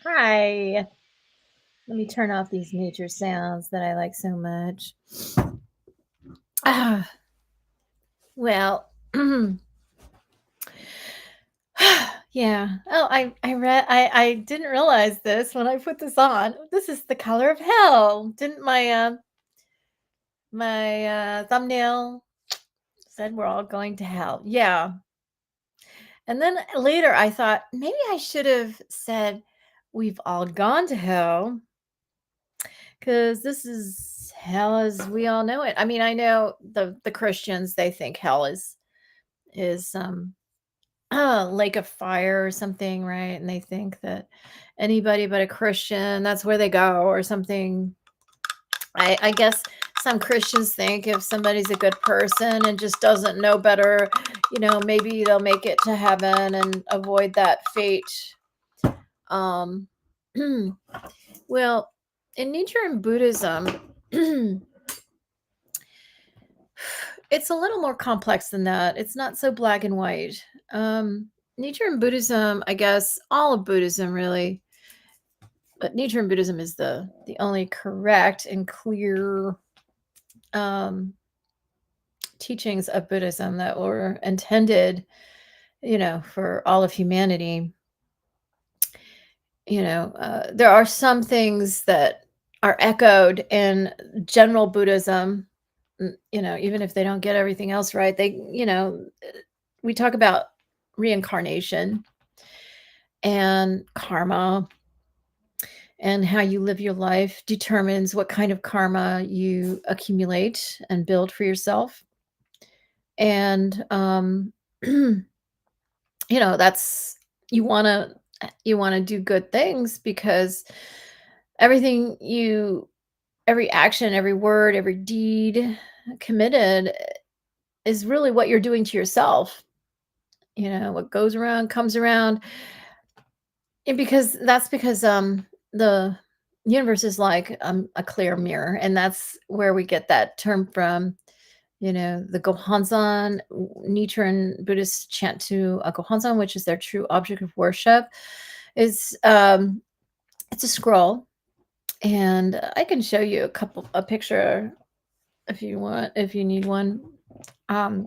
Hi. Let me turn off these nature sounds that I like so much. Ah, well, yeah. Oh, I didn't realize this when I put this on. This is the color of hell. Didn't my thumbnail said we're all going to hell? Yeah. And then later I thought maybe I should have said we've all gone to hell because this is hell as we all know it. I mean, I know the Christians, they think hell is lake of fire or something, right? And they think that anybody but a Christian, that's where they go or something. I guess some Christians think if somebody's a good person and just doesn't know better, maybe they'll make it to heaven and avoid that fate. Um, well, in Nichiren Buddhism, it's a little more complex than that. It's not so black and white. Nichiren Buddhism, I guess, all of Buddhism really, but Nichiren Buddhism is the only correct and clear um, teachings of Buddhism that were intended, for all of humanity. There are some things that are echoed in general Buddhism, even if they don't get everything else right. We talk about reincarnation and karma, and how you live your life determines what kind of karma you accumulate and build for yourself. And that's you want to do good things because everything you every action, every word, every deed committed is really what you're doing to yourself. What goes around comes around. And because the universe is like a clear mirror, and that's where we get that term from. The Gohanzan, Nichiren Buddhists chant to a Gohanzan, which is their true object of worship. Is It's a scroll, and I can show you a picture if you want, if you need one. Um,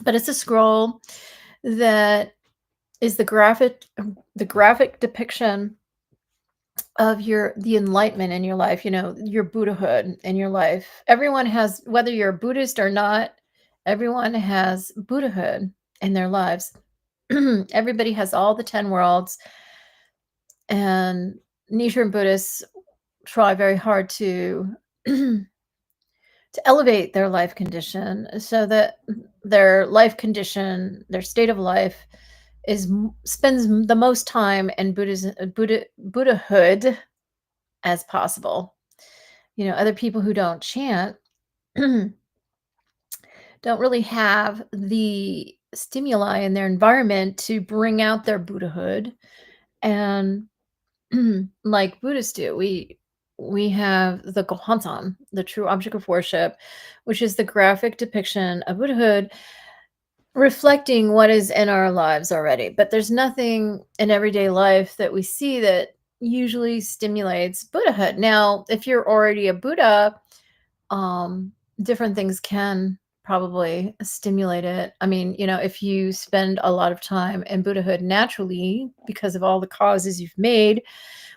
but it's a scroll that is the graphic depiction of the enlightenment in your life, your Buddhahood in your life. Everyone has, whether you're a Buddhist or not, everyone has Buddhahood in their lives. Everybody has all the 10 worlds, and Nichiren Buddhists try very hard to to elevate their life condition so that their state of life spends the most time in Buddhahood as possible. Other people who don't chant don't really have the stimuli in their environment to bring out their Buddhahood. And like Buddhists do, we have the Gohansan, the true object of worship, which is the graphic depiction of Buddhahood reflecting what is in our lives already. But there's nothing in everyday life that we see that usually stimulates Buddhahood. Now, if you're already a Buddha, different things can probably stimulate it. I mean, if you spend a lot of time in Buddhahood naturally because of all the causes you've made,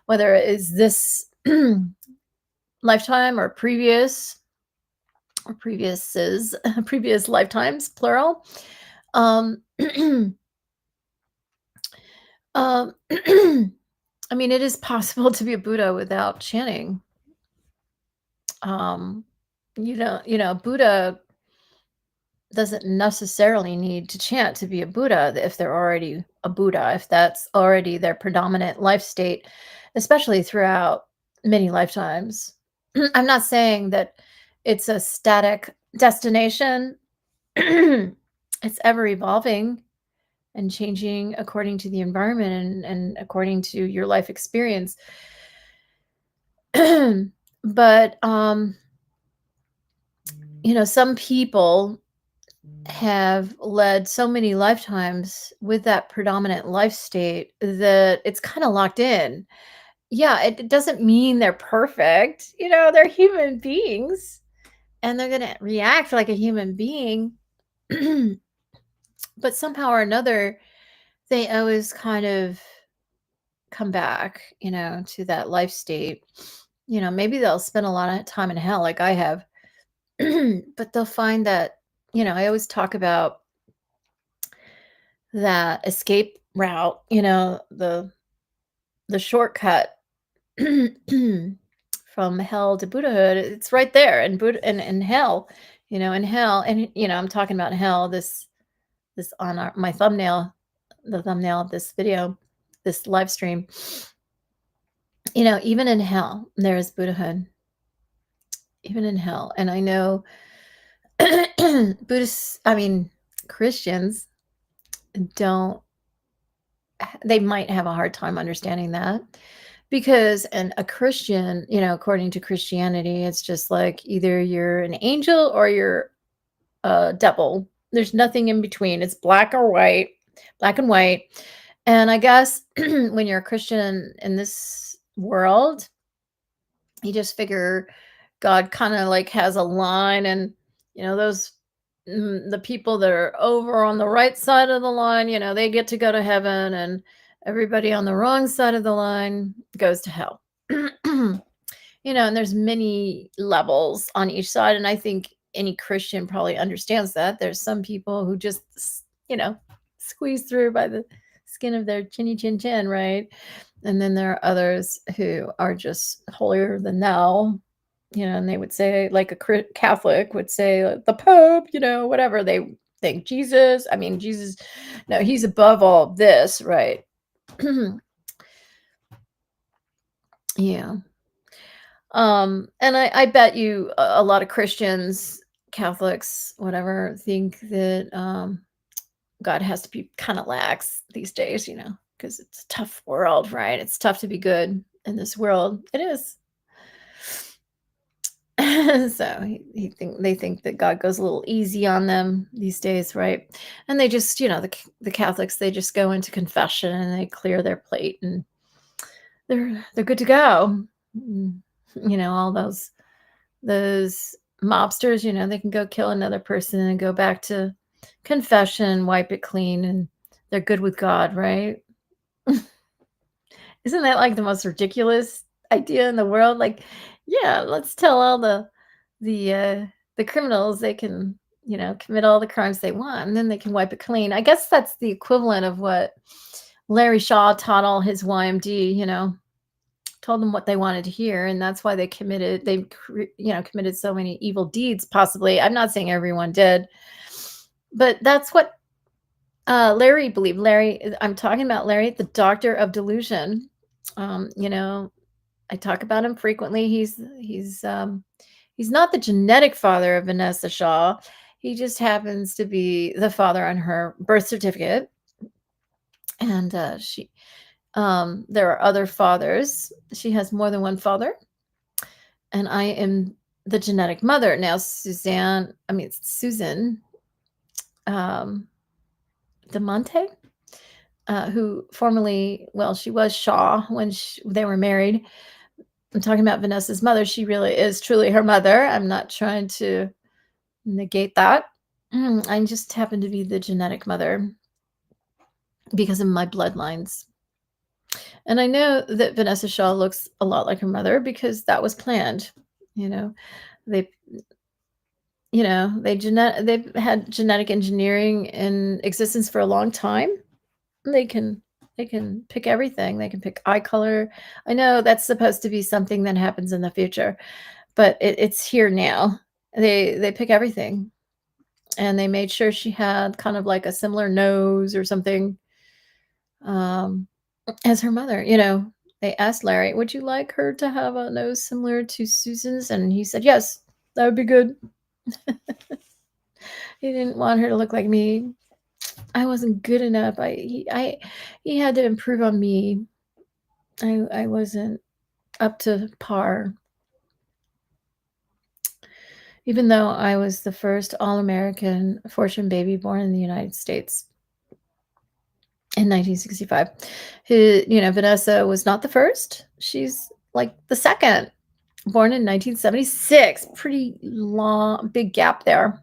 whether it is this lifetime or previous lifetimes, plural. Um, um, I mean, it is possible to be a Buddha without chanting. Um, Buddha doesn't necessarily need to chant to be a Buddha if they're already a Buddha, if that's already their predominant life state, especially throughout many lifetimes. I'm not saying that it's a static destination. It's ever evolving and changing according to the environment and according to your life experience. But some people have led so many lifetimes with that predominant life state that it's kind of locked in. Yeah, it doesn't mean they're perfect. They're human beings and they're going to react like a human being. But somehow or another, they always kind of come back, to that life state. Maybe they'll spend a lot of time in hell like I have, but they'll find that, I always talk about that escape route, the the shortcut from hell to Buddhahood, it's right there in Buddha in hell, in hell, and I'm talking about hell. This on my thumbnail, the thumbnail of this video, this live stream. Even in hell, there is Buddhahood. Even in hell, and I know Buddhists, I mean Christians, don't. They might have a hard time understanding that. Because and a Christian, according to Christianity, it's just like either you're an angel or you're a devil. There's nothing in between. It's black or white, black and white. And I guess when you're a Christian in this world, you just figure God kind of like has a line, and those the people that are over on the right side of the line, they get to go to heaven, and everybody on the wrong side of the line goes to hell. And there's many levels on each side, and I think any Christian probably understands that. There's some people who just, squeeze through by the skin of their chinny chin chin, right? And then there are others who are just holier than thou, and they would say, like a Catholic would say, the Pope, whatever. They think Jesus, I mean, Jesus, no, he's above all this, right? Yeah. And I bet you a lot of Christians, Catholics, whatever, think that God has to be kind of lax these days, because it's a tough world, right? It's tough to be good in this world. It is. So they think that God goes a little easy on them these days, right? And they just, the Catholics, they just go into confession and they clear their plate, and they're good to go. All those mobsters, they can go kill another person and go back to confession, wipe it clean, and they're good with God, right? Isn't that like the most ridiculous idea in the world? Like, yeah, let's tell all the criminals they can, commit all the crimes they want, and then they can wipe it clean. I guess that's the equivalent of what Larry Shaw taught all his YMD, told them what they wanted to hear, and that's why they committed so many evil deeds, possibly. I'm not saying everyone did, but that's what Larry believed. I'm talking about Larry, the doctor of delusion. I talk about him frequently. He's not the genetic father of Vanessa Shaw. He just happens to be the father on her birth certificate. And there are other fathers. She has more than one father. And I am the genetic mother. Now, Susan DeMonte, who formerly, well, she was Shaw when they were married. I'm talking about Vanessa's mother. She really is truly her mother. I'm not trying to negate that. I just happen to be the genetic mother because of my bloodlines. And I know that Vanessa Shaw looks a lot like her mother because that was planned. They they've had genetic engineering in existence for a long time. They can pick everything. They can pick eye color. I know that's supposed to be something that happens in the future, but it's here now. They pick everything, and they made sure she had kind of like a similar nose or something, as her mother. They asked Larry, "Would you like her to have a nose similar to Susan's?" And he said, "Yes, that would be good." He didn't want her to look like me. I wasn't good enough. He had to improve on me. I wasn't up to par. Even though I was the first all-American Fortune baby born in the United States in 1965. Vanessa was not the first. She's like the second, born in 1976. Pretty long, big gap there.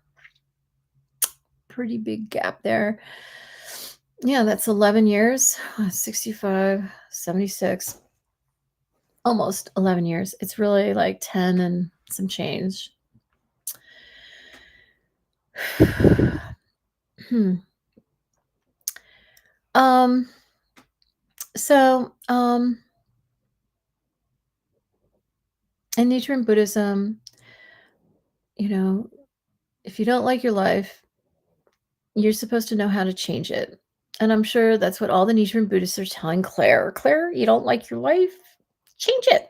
Pretty big gap there. Yeah, that's 11 years. 65, 76. Almost 11 years. It's really like 10 and some change. Hmm. Um, so, In Nichiren Buddhism, you know, if you don't like your life, you're supposed to know how to change it. And I'm sure that's what all the Nichiren Buddhists are telling Claire. Claire, you don't like your life? Change it.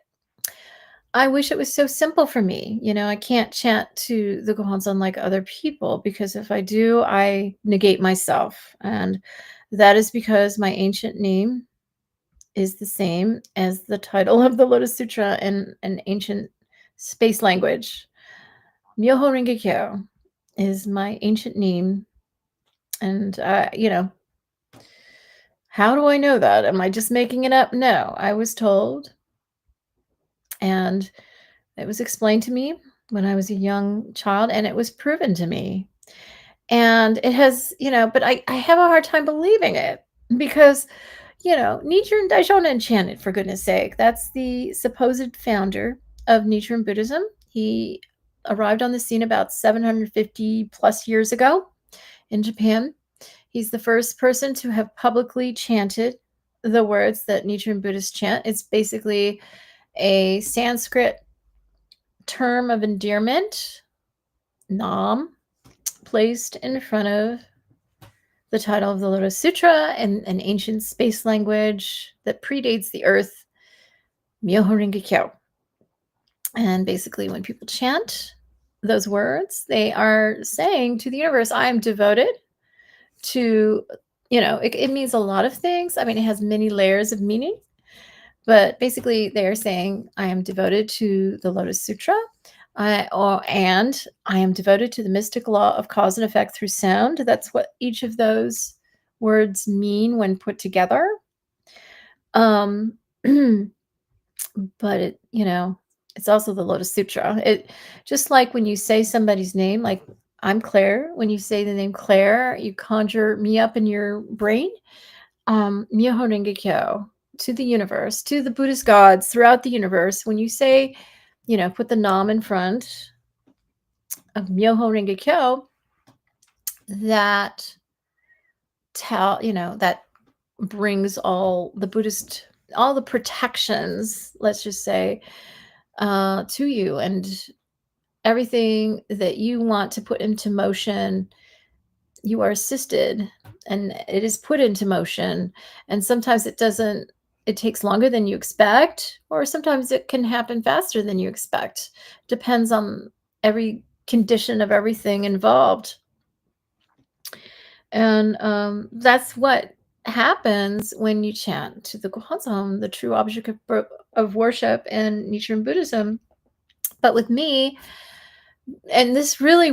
I wish it was so simple for me. I can't chant to the Gohonzon like other people because if I do, I negate myself. And that is because my ancient name is the same as the title of the Lotus Sutra in an ancient space language. Myoho Renge Kyo is my ancient name. And, how do I know that? Am I just making it up? No, I was told. And it was explained to me when I was a young child, and it was proven to me. And it has, but I have a hard time believing it because, Nichiren Daishonin chanted, for goodness sake. That's the supposed founder of Nichiren Buddhism. He arrived on the scene about 750 plus years ago in Japan. He's the first person to have publicly chanted the words that Nichiren Buddhists chant. It's basically a Sanskrit term of endearment, Nam, placed in front of the title of the Lotus Sutra in an ancient space language that predates the Earth, Myoho Renge Kyo. And basically, when people chant those words, they are saying to the universe, I am devoted to, it means a lot of things. I mean, it has many layers of meaning, but basically, they are saying, I am devoted to the Lotus Sutra. And I am devoted to the mystic law of cause and effect through sound. That's what each of those words mean when put together. Um, but it's also the Lotus Sutra. It just like when you say somebody's name, like I'm Claire. When you say the name Claire, you conjure me up in your brain. Myoho Renge Kyo, to the universe, to the Buddhist gods throughout the universe. When you say, put the Nam in front of Myoho Renge Kyo, that that brings all the protections, let's just say, to you, and everything that you want to put into motion, you are assisted and it is put into motion. And sometimes it takes longer than you expect, or sometimes it can happen faster than you expect. Depends on every condition of everything involved. And that's what happens when you chant to the Gohonzon, the true object of worship in Nichiren Buddhism. But with me, and this really,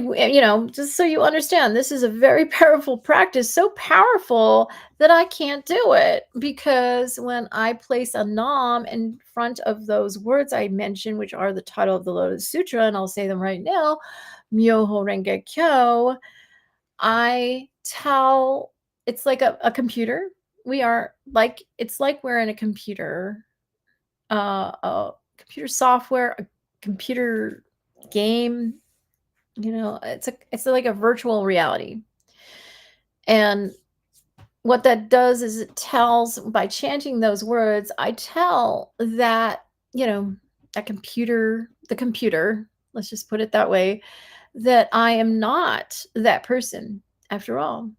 just so you understand, this is a very powerful practice, so powerful that I can't do it, because when I place a Nam in front of those words I mentioned, which are the title of the Lotus Sutra, and I'll say them right now, Myoho Renge Kyo, I tell, it's like a computer. It's like we're in a computer software, a computer game. It's like a virtual reality. And what that does is it tells, by chanting those words, I tell that, the computer, let's just put it that way, that I am not that person after all.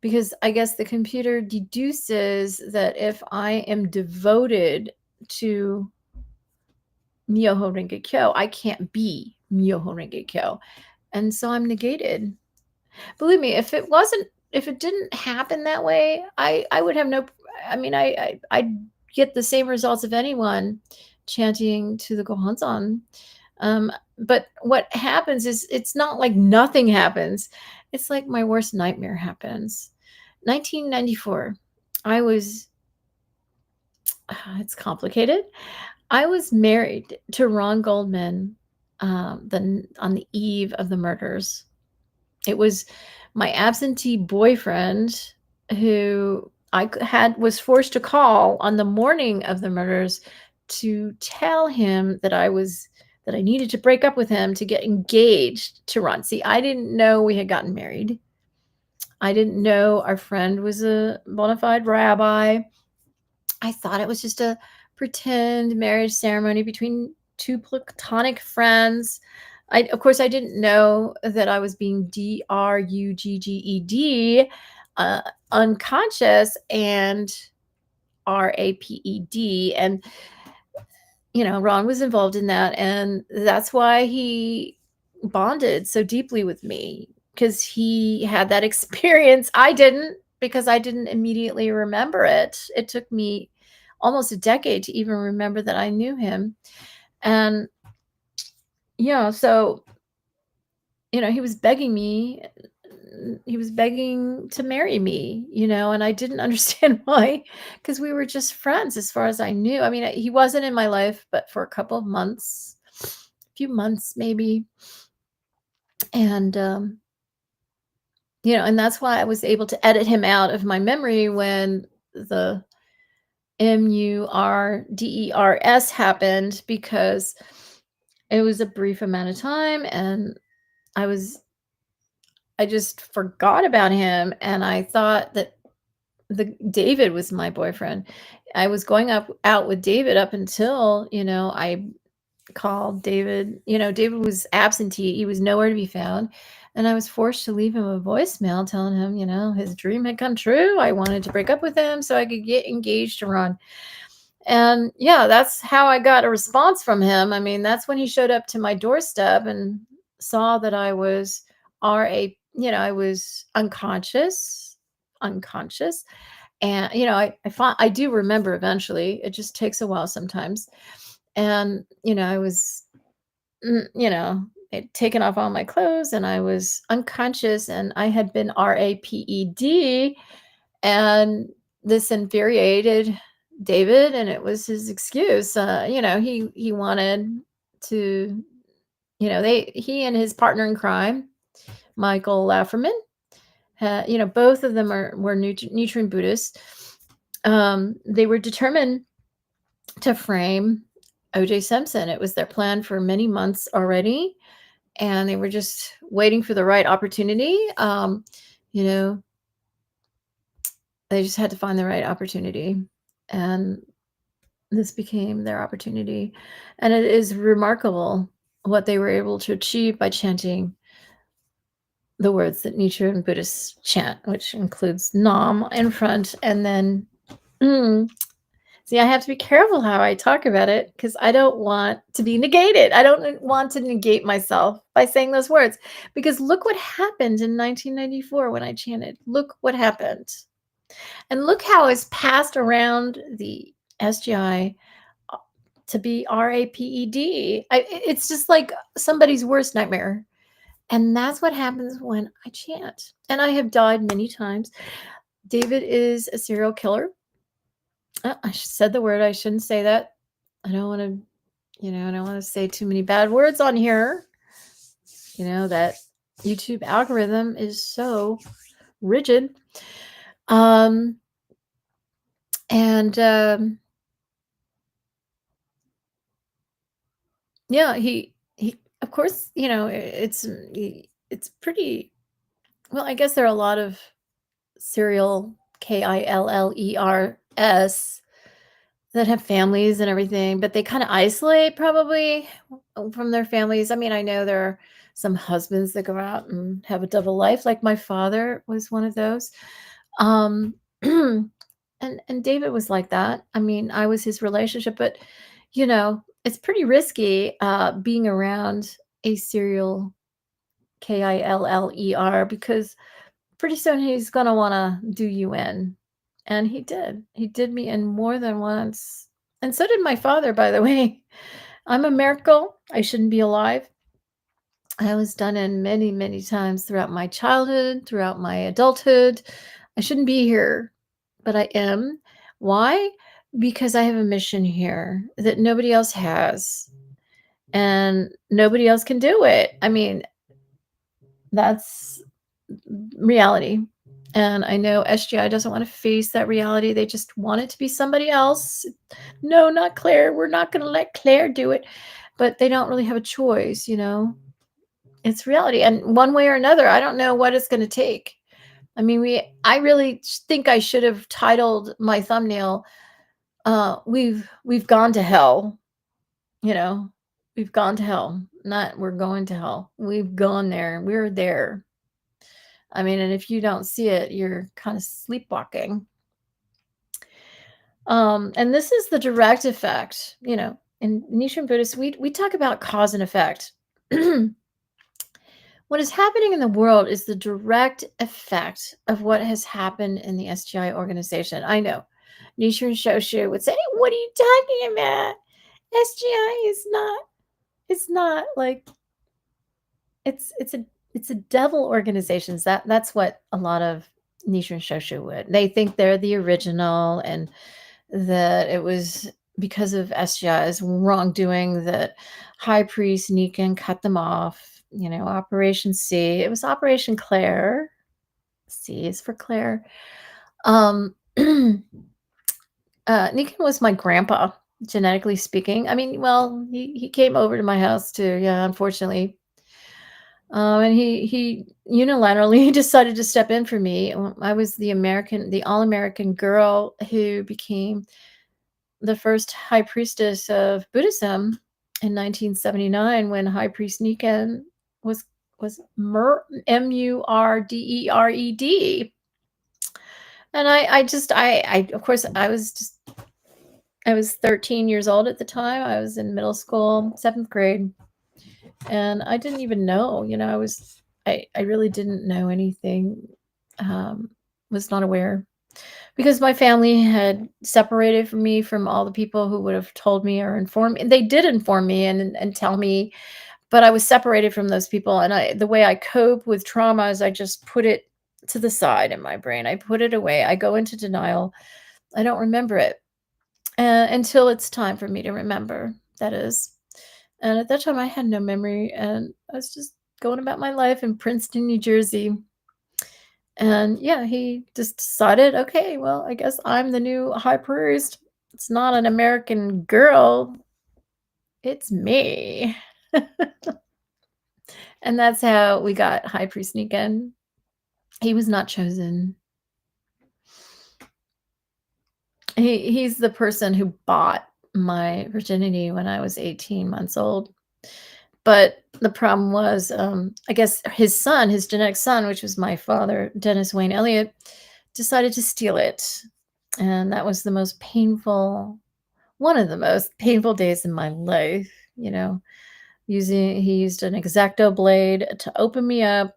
Because I guess the computer deduces that if I am devoted to Myoho Renge Kyo, I can't be Myoho Renge Kyo. And so I'm negated. Believe me, if it didn't happen that way, I would have no, I mean, I'd get the same results of anyone chanting to the Gohonzon. But what happens is, it's not like nothing happens. It's like my worst nightmare happens. 1994, it's complicated. I was married to Ron Goldman on the eve of the murders. It was my absentee boyfriend who was forced to call on the morning of the murders to tell him that I needed to break up with him to get engaged to Ron. See, I didn't know we had gotten married. I didn't know our friend was a bona fide rabbi. I thought it was just a pretend marriage ceremony between two platonic friends. Of course, I didn't know that I was being drugged, uh, unconscious, and raped, and Ron was involved in that, and that's why he bonded so deeply with me, because he had that experience. I didn't, because I didn't immediately remember it. It took me almost a decade to even remember that I knew him. And so he was begging me. He was begging to marry me, and I didn't understand why, because we were just friends as far as I knew. I mean, he wasn't in my life, but for a couple of months, a few months maybe. And, and that's why I was able to edit him out of my memory when the MURDERS happened, because it was a brief amount of time, and I just forgot about him, and I thought that the David was my boyfriend. I was going out with David up until, I called David. David was absentee. He was nowhere to be found. And I was forced to leave him a voicemail telling him, his dream had come true. I wanted to break up with him so I could get engaged to Ron. And yeah, that's how I got a response from him. I mean, that's when he showed up to my doorstep and saw that I was I was unconscious. And, I do remember eventually. It just takes a while sometimes. And, I was, I'd taken off all my clothes, and I was unconscious, and I had been raped, and this infuriated David, and it was his excuse. He wanted to, he and his partner in crime, Michael Lafferman, both of them were Nichiren Buddhists. They were determined to frame O.J. Simpson. It was their plan for many months already, and they were just waiting for the right opportunity. You know, they just had to find the right opportunity, and this became their opportunity. And it is remarkable what they were able to achieve by chanting the words that Nichiren Buddhists chant, which includes Nam in front, and then see, I have to be careful how I talk about it, because I don't want to be negated. I don't want to negate myself by saying those words, because look what happened in 1994 when I chanted. Look what happened. And look how it's passed around the SGI to be RAPED. It's just like somebody's worst nightmare. And that's what happens when I chant. And I have died many times. David is a serial killer. I said the word. I shouldn't say that. I don't want to, I don't want to say too many bad words on here. That YouTube algorithm is so rigid. And yeah, he of course, it's pretty well, I guess there are a lot of serial KILLERS that have families and everything, but they kind of isolate probably from their families. I mean, I know there are some husbands that go out and have a double life, like my father was one of those. Um, and David was like that. I mean, I was his relationship, but it's pretty risky being around a serial KILLER, because pretty soon he's gonna wanna do you in. And he did. He did me in more than once. And so did my father, by the way. I'm a miracle. I shouldn't be alive. I was done in many, many times throughout my childhood, throughout my adulthood. I shouldn't be here, but I am. Why? Because I have a mission here that nobody else has, and nobody else can do it. I mean, that's reality. And I know SGI doesn't want to face that reality. They just want it to be somebody else. No, not Claire. We're not going to let Claire do it. But they don't really have a choice, It's reality. And one way or another, I don't know what it's going to take. I mean, I really think I should have titled my thumbnail, we've gone to hell, you know. We've gone to hell. Not we're going to hell. We've gone there. We're there. I mean, and if you don't see it, you're kind of sleepwalking. And this is the direct effect, in Nichiren Buddhist, we talk about cause and effect. What is happening in the world is the direct effect of what has happened in the SGI organization. I know. Nichiren Shoshu would say, "What are you talking about? SGI is not, it's not like it's a devil organizations." That's what a lot of Nichiren Shoshu would. They think they're the original and that it was because of SGI's wrongdoing that High Priest Nikan cut them off. Operation C. It was Operation Claire. C is for Claire. Nikan was my grandpa, genetically speaking. I mean, well, he came over to my house too. Yeah, unfortunately. And he unilaterally decided to step in for me. I was the all-American girl who became the first high priestess of Buddhism in 1979 when High Priest Nikan was Murdered. And I of course I was 13 years old at the time. I was in middle school, 7th grade, and I didn't even know, I really didn't know anything. Was not aware because my family had separated from me from all the people who would have told me or informed me. They did inform me and tell me, but I was separated from those people. And the way I cope with trauma is I just put it to the side in my brain. I put it away. I go into denial. I don't remember it until it's time for me to remember. That is. And at that time, I had no memory, and I was just going about my life in Princeton, New Jersey. And yeah, he just decided, okay, well, I guess I'm the new high priest. It's not an American girl, it's me. And that's how we got High Priest Nikan. He was not chosen. He's the person who bought my virginity when I was 18 months old. But the problem was, I guess his son, his genetic son, which was my father, Dennis Wayne Elliott, decided to steal it. And that was one of the most painful days in my life, he used an X-Acto blade to open me up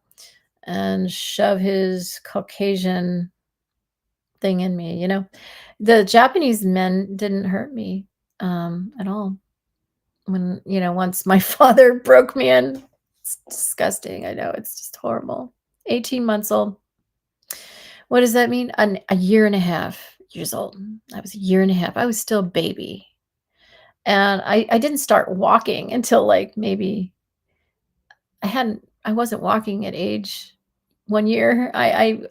and shove his Caucasian thing in me, The Japanese men didn't hurt me, at all. When, once my father broke me in, it's disgusting. I know, it's just horrible. 18 months old. What does that mean? A year and a half years old. I was a year and a half. I was still a baby. And I didn't start walking until like maybe I wasn't walking at age 1 year. I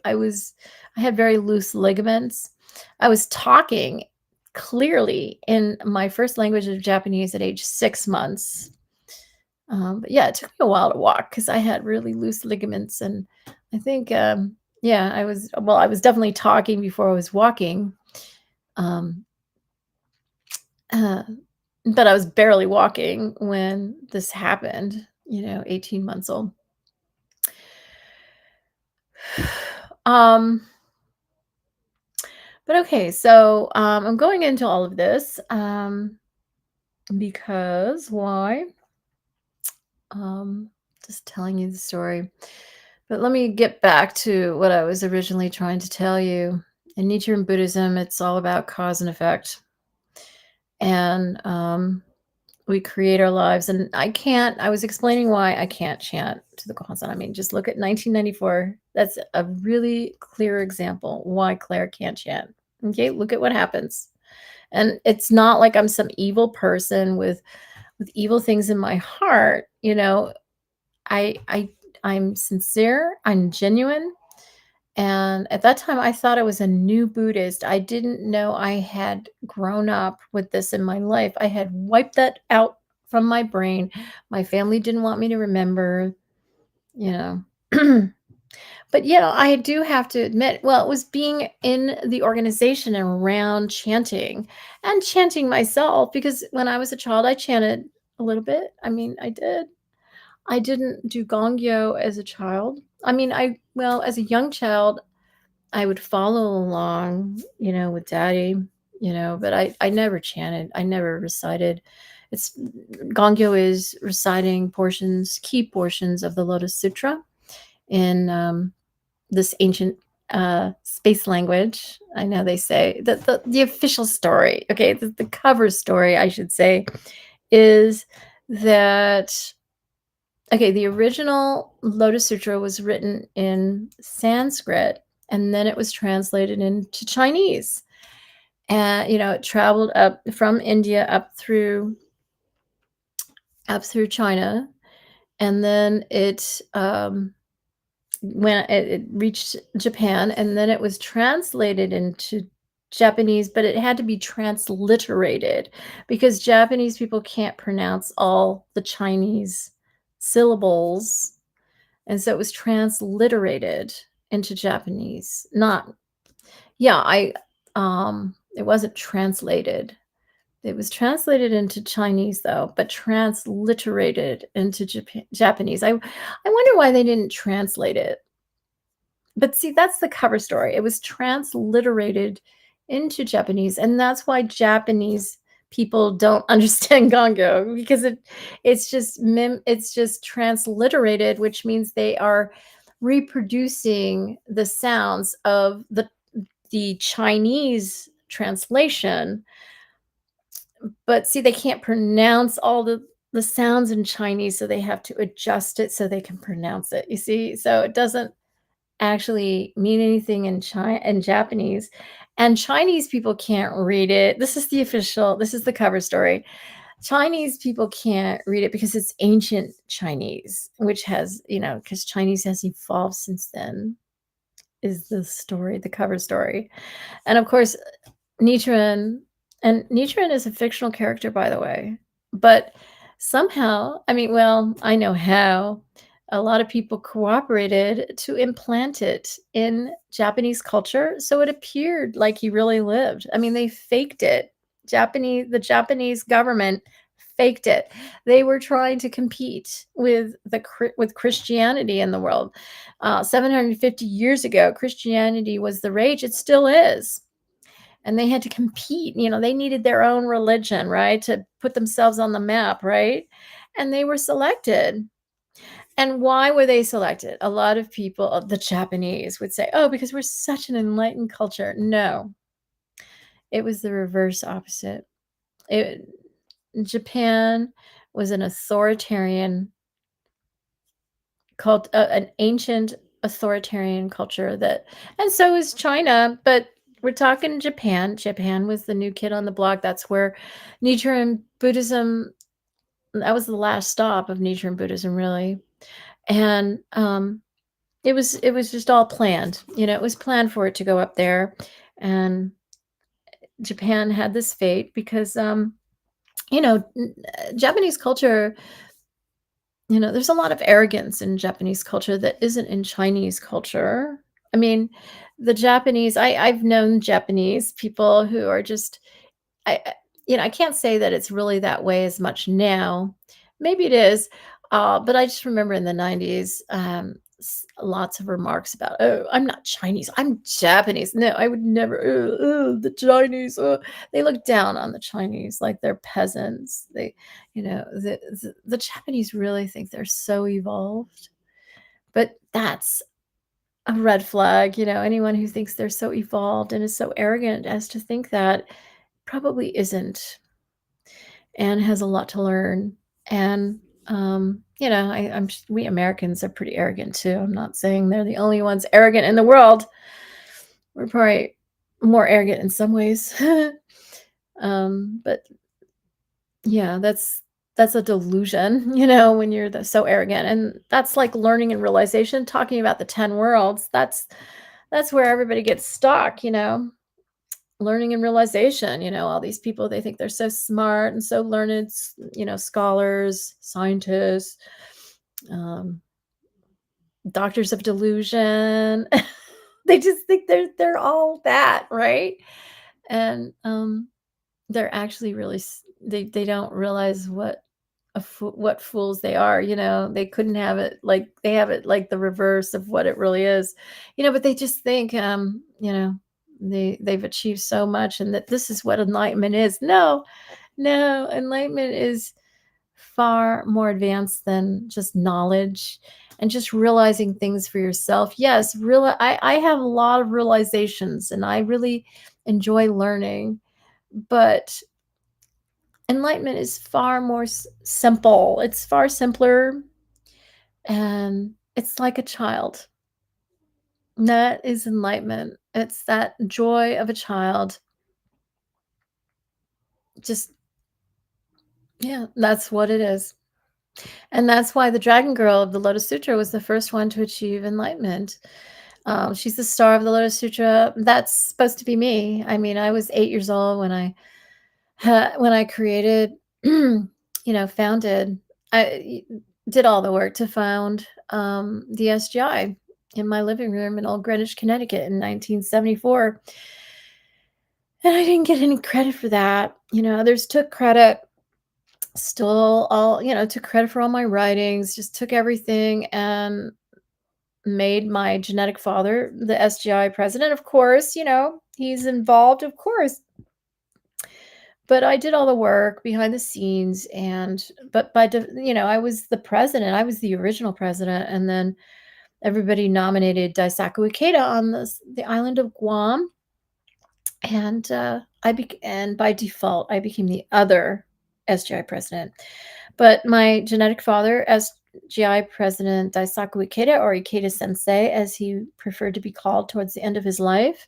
had very loose ligaments. I was talking clearly in my first language of Japanese at age 6 months. But yeah, it took me a while to walk because I had really loose ligaments, and I think, yeah, I was definitely talking before I was walking. Um, uh, but I was barely walking when this happened, 18 months old. Um, but okay, so I'm going into all of this because why? Just telling you the story. But let me get back to what I was originally trying to tell you. In Nichiren Buddhism, it's all about cause and effect. And we create our lives. And I was explaining why I can't chant to the Gohansan. I mean, just look at 1994. That's a really clear example why Claire can't chant. Okay, look at what happens. And it's not like I'm some evil person with evil things in my heart. I'm sincere, I'm genuine. And at that time, I thought I was a new Buddhist. I didn't know I had grown up with this in my life. I had wiped that out from my brain. My family didn't want me to remember, you know. But, I do have to admit, well, it was being in the organization and around chanting and chanting myself, because when I was a child, I chanted a little bit. I mean, I did. I didn't do gongyo as a child. I mean, as a young child, I would follow along, with daddy, but I never chanted. I never recited. It's Gongyo is reciting key portions of the Lotus Sutra in this ancient space language. I know they say that the official story, okay, the cover story, I should say, is that okay, the original Lotus Sutra was written in Sanskrit and then it was translated into Chinese. And it traveled up from India up through China, and then it reached Japan, and then it was translated into Japanese, but it had to be transliterated because Japanese people can't pronounce all the Chinese syllables, and so it was transliterated into Japanese. Not Yeah, it wasn't translated. It was translated into Chinese though, but transliterated into Japanese. I wonder why they didn't translate it. But see, that's the cover story. It was transliterated into Japanese, and that's why Japanese people don't understand Gongo because it's just transliterated, which means they are reproducing the sounds of the Chinese translation, but see, they can't pronounce all the sounds in Chinese, so they have to adjust it so they can pronounce it. You see? So it doesn't actually mean anything in Japanese, and Chinese people can't read it. This is the cover story. Chinese people can't read it because it's ancient Chinese, which has, because Chinese has evolved since then, is the story, the cover story. And of course, Nichiren and Nichiren is a fictional character, by the way, but somehow, I mean, well, I know how. A lot of people cooperated to implant it in Japanese culture, so it appeared like he really lived. I mean, they faked it. The Japanese government faked it. They were trying to compete with Christianity in the world. 750 years ago, Christianity was the rage. It still is, and they had to compete. They needed their own religion, right, to put themselves on the map, right? And they were selected. And why were they selected? A lot of people, the Japanese, would say, oh, because we're such an enlightened culture. No, it was the reverse opposite. Japan was an authoritarian called an ancient authoritarian culture, and so is China, but we're talking Japan. Japan was the new kid on the block. That's where Nichiren Buddhism, that was the last stop of Nichiren Buddhism, really. And it was just all planned. It was planned for it to go up there, and Japan had this fate because Japanese culture. There's a lot of arrogance in Japanese culture that isn't in Chinese culture. I mean, the Japanese, I've known Japanese people who are just, I I can't say that it's really that way as much now. Maybe it is, but I just remember in the 90s, lots of remarks about, "Oh, I'm not Chinese, I'm Japanese." No, I would never, the Chinese, they look down on the Chinese like they're peasants. The Japanese really think they're so evolved, but that's a red flag. Anyone who thinks they're so evolved and is so arrogant as to think that probably isn't, and has a lot to learn. And we Americans are pretty arrogant too. I'm not saying they're the only ones arrogant in the world. We're probably more arrogant in some ways. But yeah, that's a delusion, when you're so arrogant. And that's like learning and realization, talking about the 10 worlds. That's where everybody gets stuck. Learning and realization, all these people, they think they're so smart and so learned, scholars, scientists, um, doctors of delusion. They just think they're all that, right? And they're actually really they don't realize what what fools they are, they couldn't have it like they have it like the reverse of what it really is, but they just think, they've achieved so much and that this is what enlightenment is. No, no, enlightenment is far more advanced than just knowledge and just realizing things for yourself. Yes, I have a lot of realizations and I really enjoy learning, but enlightenment is far more simple. It's far simpler and it's like a child. That is enlightenment. It's that joy of a child. Just, yeah, that's what it is. And that's why the Dragon Girl of the Lotus Sutra was the first one to achieve enlightenment. She's the star of the Lotus Sutra. That's supposed to be me. I mean, I was 8 years old when I created, founded, I did all the work to found the SGI in my living room in Old Greenwich, Connecticut in 1974. And I didn't get any credit for that. Others took credit, still took credit for all my writings, just took everything and made my genetic father the SGI president. Of course, he's involved, of course. But I did all the work behind the scenes but I was the president. I was the original president. And then everybody nominated Daisaku Ikeda on the island of Guam. And and by default, I became the other SGI president. But my genetic father, SGI President Daisaku Ikeda, or Ikeda Sensei, as he preferred to be called towards the end of his life,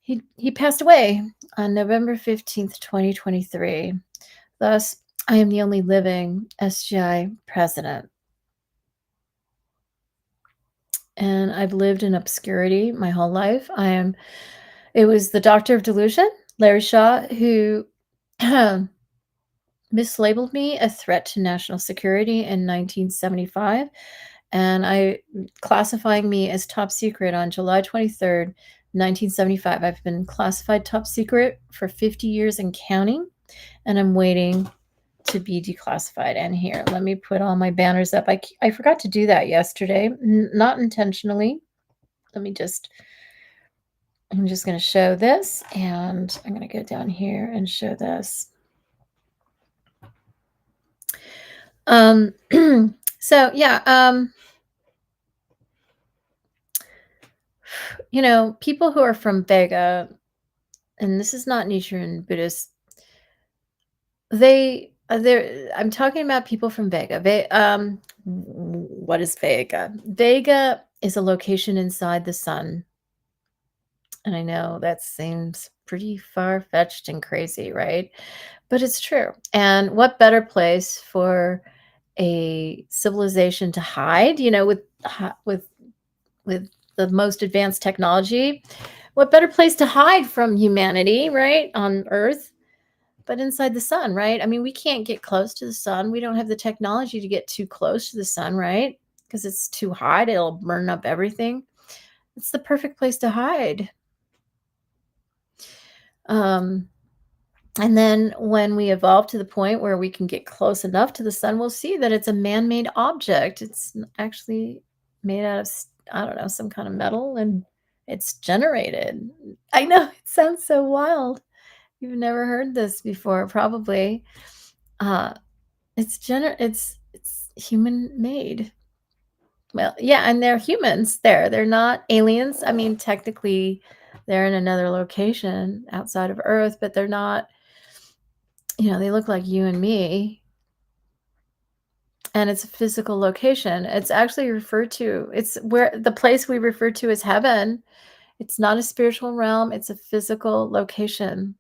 he passed away on November 15th, 2023. Thus, I am the only living SGI president. And I've lived in obscurity my whole life. It was the doctor of delusion, Larry Shaw, who mislabeled me a threat to national security in 1975, and classifying me as top secret on July 23rd, 1975. I've been classified top secret for 50 years and counting, and I'm waiting to be declassified. And here, let me put all my banners up. I forgot to do that yesterday, not intentionally. I'm just going to show this, and I'm going to go down here and show this. So yeah, people who are from Vega, and this is not Nichiren Buddhist, I'm talking about people from Vega. What is Vega? Vega is a location inside the sun. And I know that seems pretty far-fetched and crazy, right? But it's true. And what better place for a civilization to hide, with the most advanced technology? What better place to hide from humanity, right, on Earth, but inside the sun, right? I mean, we can't get close to the sun. We don't have the technology to get too close to the sun, right? Because it's too hot. It'll burn up everything. It's the perfect place to hide. And then when we evolve to the point where we can get close enough to the sun, we'll see that it's a man-made object. It's actually made out of, I don't know, some kind of metal, and it's generated. I know, it sounds so wild. You've never heard this before, probably. It's human made. Well, yeah, and they're humans there. They're not aliens. I mean, technically, they're in another location outside of Earth, but they're not, they look like you and me. And it's a physical location. It's actually it's where the place we refer to as heaven. It's not a spiritual realm. It's a physical location.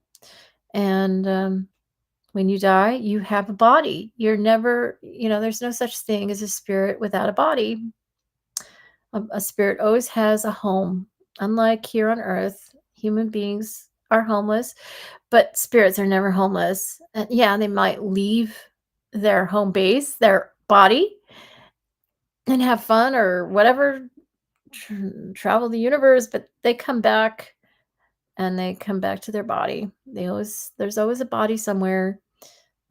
And when you die, you have a body. You're never, there's no such thing as a spirit without a body. A spirit always has a home. Unlike here on Earth, human beings are homeless, but spirits are never homeless. And yeah, they might leave their home base, their body, and have fun or whatever, travel the universe, but they come back, and they come back to their body. There's always a body somewhere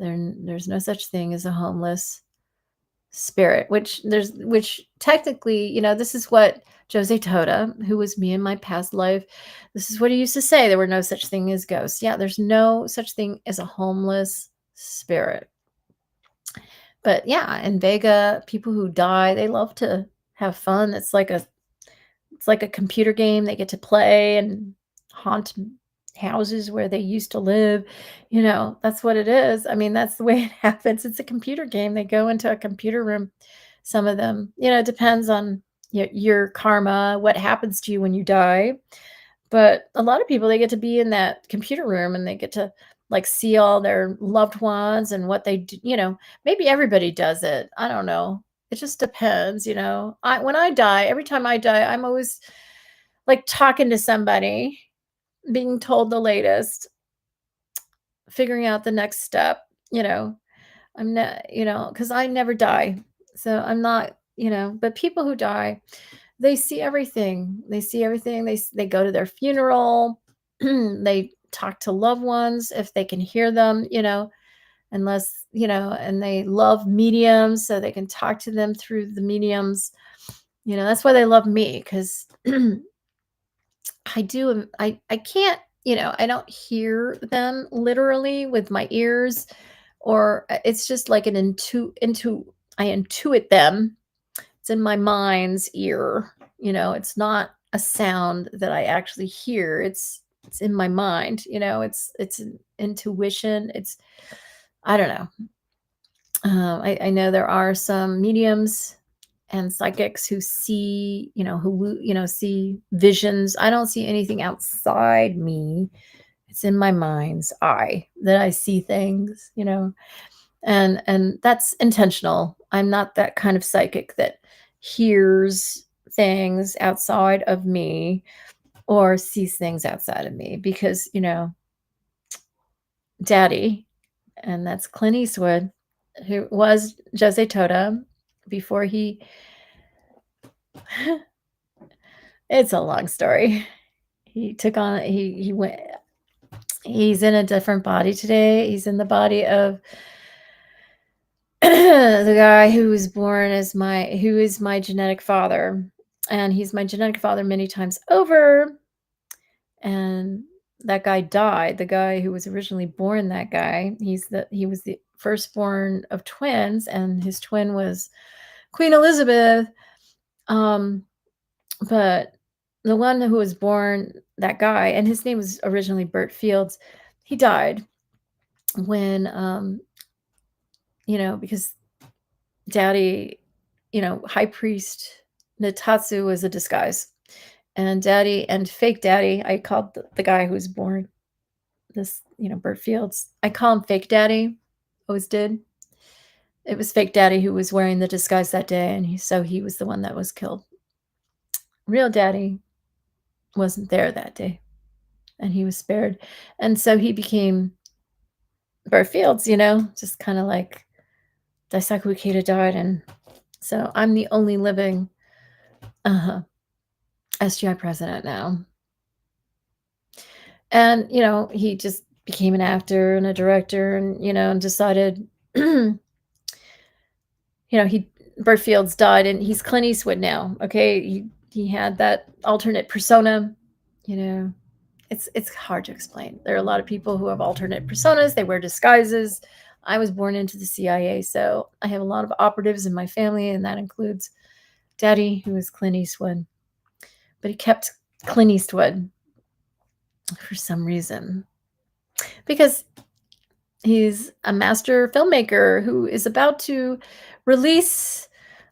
There's no such thing as a homeless spirit, which technically, this is what Jose Toda, who was me in my past life, this is what he used to say. There were no such thing as ghosts. Yeah, there's no such thing as a homeless spirit. But yeah, in Vega, people who die, they love to have fun. It's like a computer game they get to play and haunt houses where they used to live. That's what it is. I mean, that's the way it happens. It's a computer game. They go into a computer room. Some of them, it depends on your karma, what happens to you when you die. But a lot of people, they get to be in that computer room and they get to like see all their loved ones and what they do. Maybe everybody does it. I don't know. It just depends. When I die, every time I die, I'm always like talking to somebody, being told the latest, figuring out the next step. I'm not, because I never die. So I'm not, but people who die, they see everything. They see everything. They go to their funeral. They talk to loved ones if they can hear them, unless, and they love mediums so they can talk to them through the mediums. That's why they love me, because I can't, I don't hear them literally with my ears, or it's just like an I intuit them. It's in my mind's ear. It's not a sound that I actually hear. It's in my mind. It's an intuition. I don't know. I know there are some mediums and psychics who see, see visions. I don't see anything outside me. It's in my mind's eye that I see things, and that's intentional. I'm not that kind of psychic that hears things outside of me or sees things outside of me, because, Daddy, and that's Clint Eastwood, who was Jose Toda before he it's a long story. He took on he went he's in a different body today. He's in the body of the guy who was born as who is my genetic father. And he's my genetic father many times over. And that guy died. The guy who was originally born, that guy, he was the firstborn of twins, and his twin was Queen Elizabeth. But the one who was born, that guy, and his name was originally Bert Fields, he died when, because Daddy, High Priest Natatsu was a disguise. And Daddy and fake Daddy, I called the guy who was born, this, Bert Fields, I call him fake Daddy, always did. It was fake Daddy who was wearing the disguise that day, and he was the one that was killed. Real Daddy wasn't there that day, and he was spared. And so he became Bert Fields, just kind of like Daisaku Ikeda died, and so I'm the only living SGI president now. And, he just became an actor and a director, and, and decided, Bert Fields died, and he's Clint Eastwood now. Okay. He had that alternate persona, it's hard to explain. There are a lot of people who have alternate personas. They wear disguises. I was born into the CIA, so I have a lot of operatives in my family, and that includes Daddy, who is Clint Eastwood. But he kept Clint Eastwood for some reason, because he's a master filmmaker who is about to release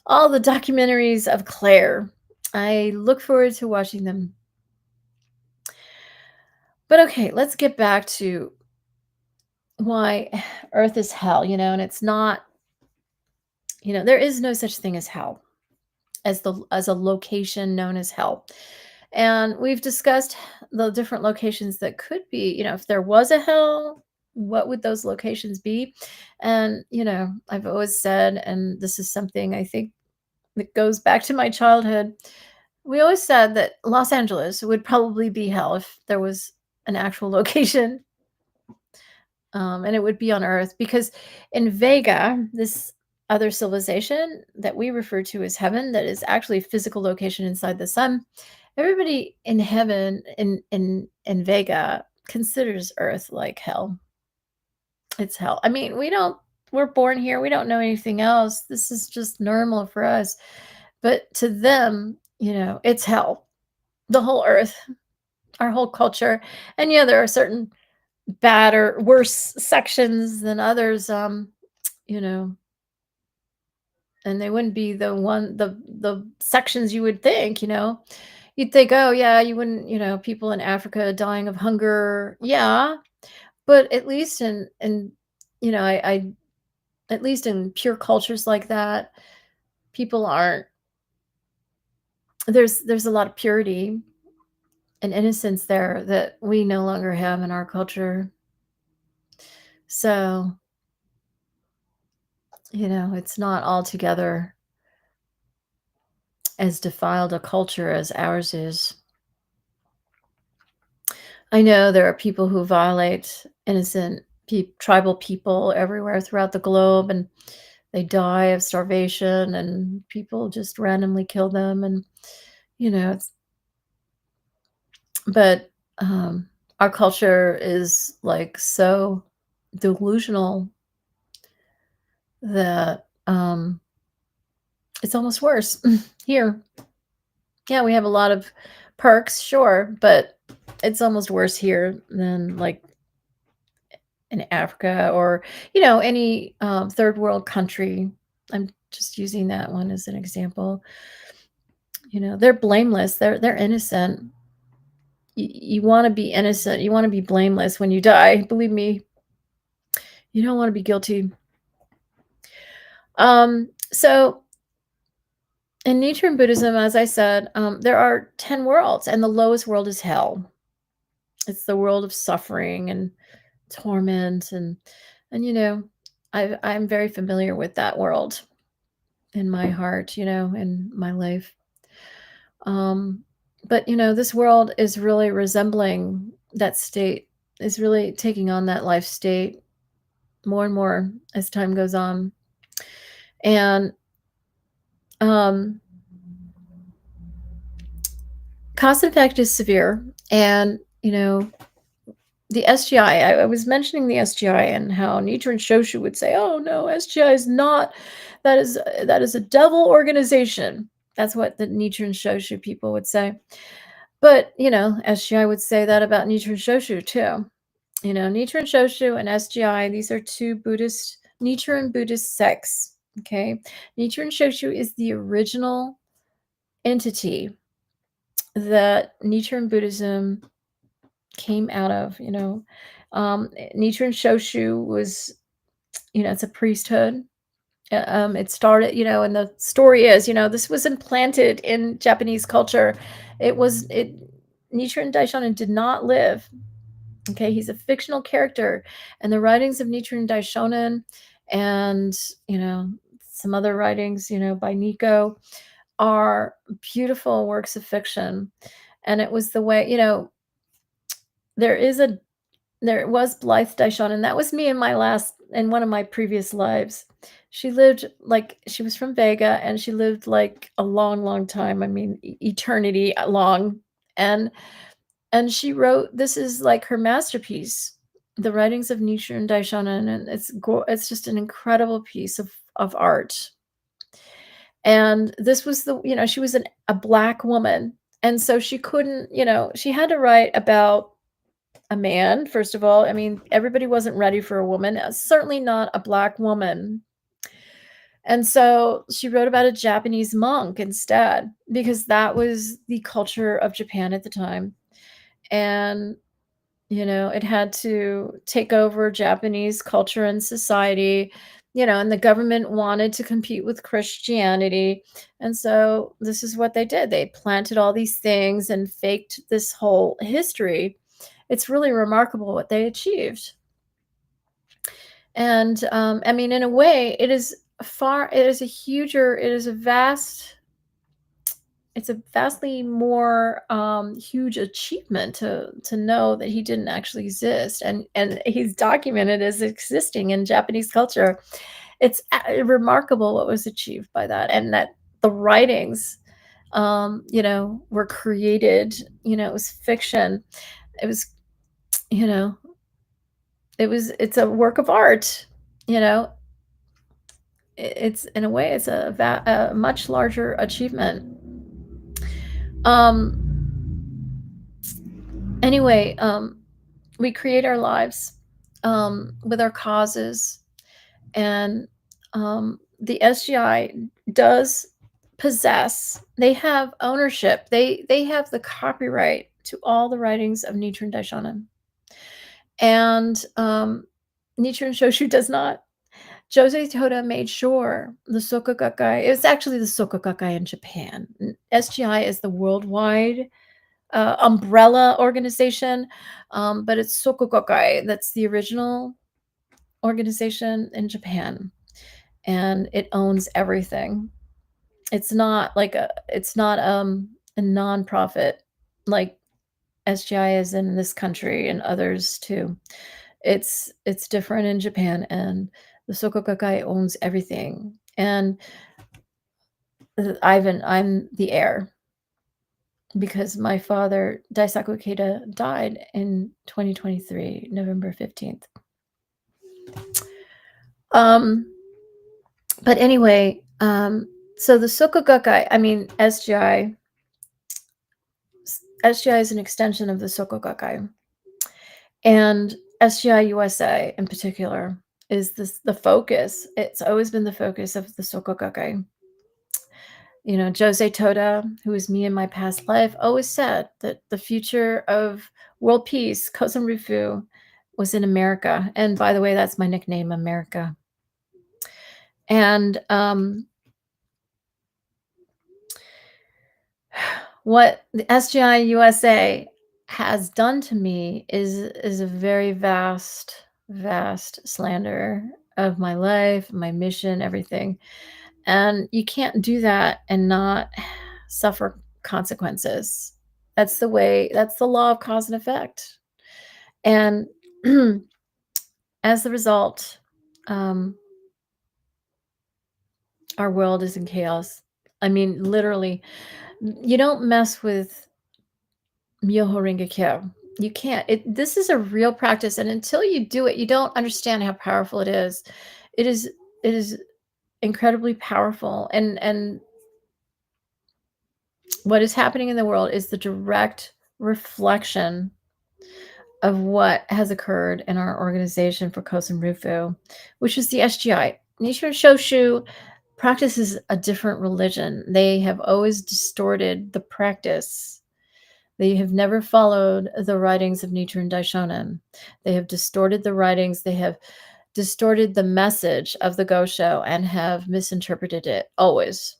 all the documentaries of Claire. I look forward to watching them. But okay, let's get back to why Earth is hell, and it's not, there is no such thing as hell, as a location known as hell. And we've discussed the different locations that could be, if there was a hell, what would those locations be? And, I've always said, and this is something I think that goes back to my childhood, we always said that Los Angeles would probably be hell if there was an actual location. and it would be on Earth because in Vega, this other civilization that we refer to as heaven, that is actually a physical location inside the sun. Everybody in heaven in Vega considers Earth like hell. It's hell. I mean, we're born here. We don't know anything else. This is just normal for us. But to them, it's hell. The whole Earth, our whole culture. And yeah, there are certain bad or worse sections than others, you know, and they wouldn't be the sections you would think, You'd think, "Oh, yeah, you wouldn't, people in Africa dying of hunger." Yeah, but at least I at least in pure cultures like that, people aren't there's a lot of purity and innocence there that we no longer have in our culture. So, it's not altogether as defiled a culture as ours is. I know there are people who violate innocent tribal people everywhere throughout the globe, and they die of starvation, and people just randomly kill them, and it's but our culture is like so delusional that it's almost worse here. Yeah, we have a lot of perks, sure, but it's almost worse here than like in Africa or, any third world country. I'm just using that one as an example. They're blameless. They're innocent. You want to be innocent. You want to be blameless when you die. Believe me, you don't want to be guilty. So in Nichiren Buddhism, as I said, there are 10 worlds, and the lowest world is hell. It's the world of suffering and torment and I'm very familiar with that world in my heart, in my life. Um, but this world is really resembling that state, is really taking on that life state more and more as time goes on. And um cause and effect is severe. And the SGI, I was mentioning the SGI and how Nichiren Shoshu would say, "Oh no, SGI is not. That is a devil organization." That's what the Nichiren Shoshu people would say. But SGI would say that about Nichiren Shoshu too. Nichiren Shoshu and SGI, these are two Nichiren Buddhist sects. Okay, Nichiren Shoshu is the original entity that Nichiren Buddhism came out of. Nichiren Shoshu was, it's a priesthood. It started, and the story is, this was implanted in Japanese culture. It Nichiren Daishonin did not live. Okay, he's a fictional character, and the writings of Nichiren Daishonin and some other writings, by Nico are beautiful works of fiction. And it was the way, there is a there was Blythe Daishonin. That was me in one of my previous lives. She was from Vega, and she lived like a long, long time. I mean, eternity long. And she wrote, this is like her masterpiece, The Writings of Nichiren Daishonin, and it's just an incredible piece of art. And this was she was a black woman, and so she couldn't, she had to write about a man, first of all. I mean, everybody wasn't ready for a woman, certainly not a black woman. And so she wrote about a Japanese monk instead, because that was the culture of Japan at the time. And, it had to take over Japanese culture and society, and the government wanted to compete with Christianity. And so this is what they did. They planted all these things and faked this whole history. It's really remarkable what they achieved. And I mean, in a way, it is a vast it's a vastly more, huge achievement to know that he didn't actually exist, and he's documented as existing in Japanese culture. It's remarkable what was achieved by that, and that the writings, were created, it was fiction. It was, you know, it's a work of art, you know? It's in a way, it's a much larger achievement. Anyway, we create our lives, with our causes, and, the SGI does possess they have ownership, they have the copyright to all the writings of Nichiren Daishonin, and, Nichiren Shoshu does not. Josei Toda made sure the Soka Gakkai, it was actually the Soka Gakkai in Japan. SGI is the worldwide, umbrella organization, but it's Soka Gakkai that's the original organization in Japan, and it owns everything. It's not, a nonprofit like SGI is in this country and others too. It's different in Japan, and the Soka Gakkai owns everything, and, I'm the heir because my father, Daisaku Ikeda, died in 2023, November 15th. Um, but anyway, so the Soka Gakkai, I mean, SGI is an extension of the Soka Gakkai, and SGI USA in particular is the focus. It's always been the focus of the Soka Gakkai. Josei Toda, who was me in my past life, always said that the future of world peace, Kosen Rufu, was in America. And by the way, that's my nickname, America. And what the SGI USA has done to me is a very vast slander of my life, my mission, everything. And you can't do that and not suffer consequences. That's the law of cause and effect. And as the result, um, our world is in chaos. I mean, literally, you don't mess with Myoho Renge Kyo. You can't. This is a real practice, and until you do it, you don't understand how powerful it is. It is it is incredibly powerful, and what is happening in the world is the direct reflection of what has occurred in our organization for Kosen Rufu, which is the SGI. Nichiren Shoshu practices a different religion. They have always distorted the practice. They have never followed the writings of Nichiren Daishonin. They have distorted the writings. They have distorted the message of the Gosho and have misinterpreted it always.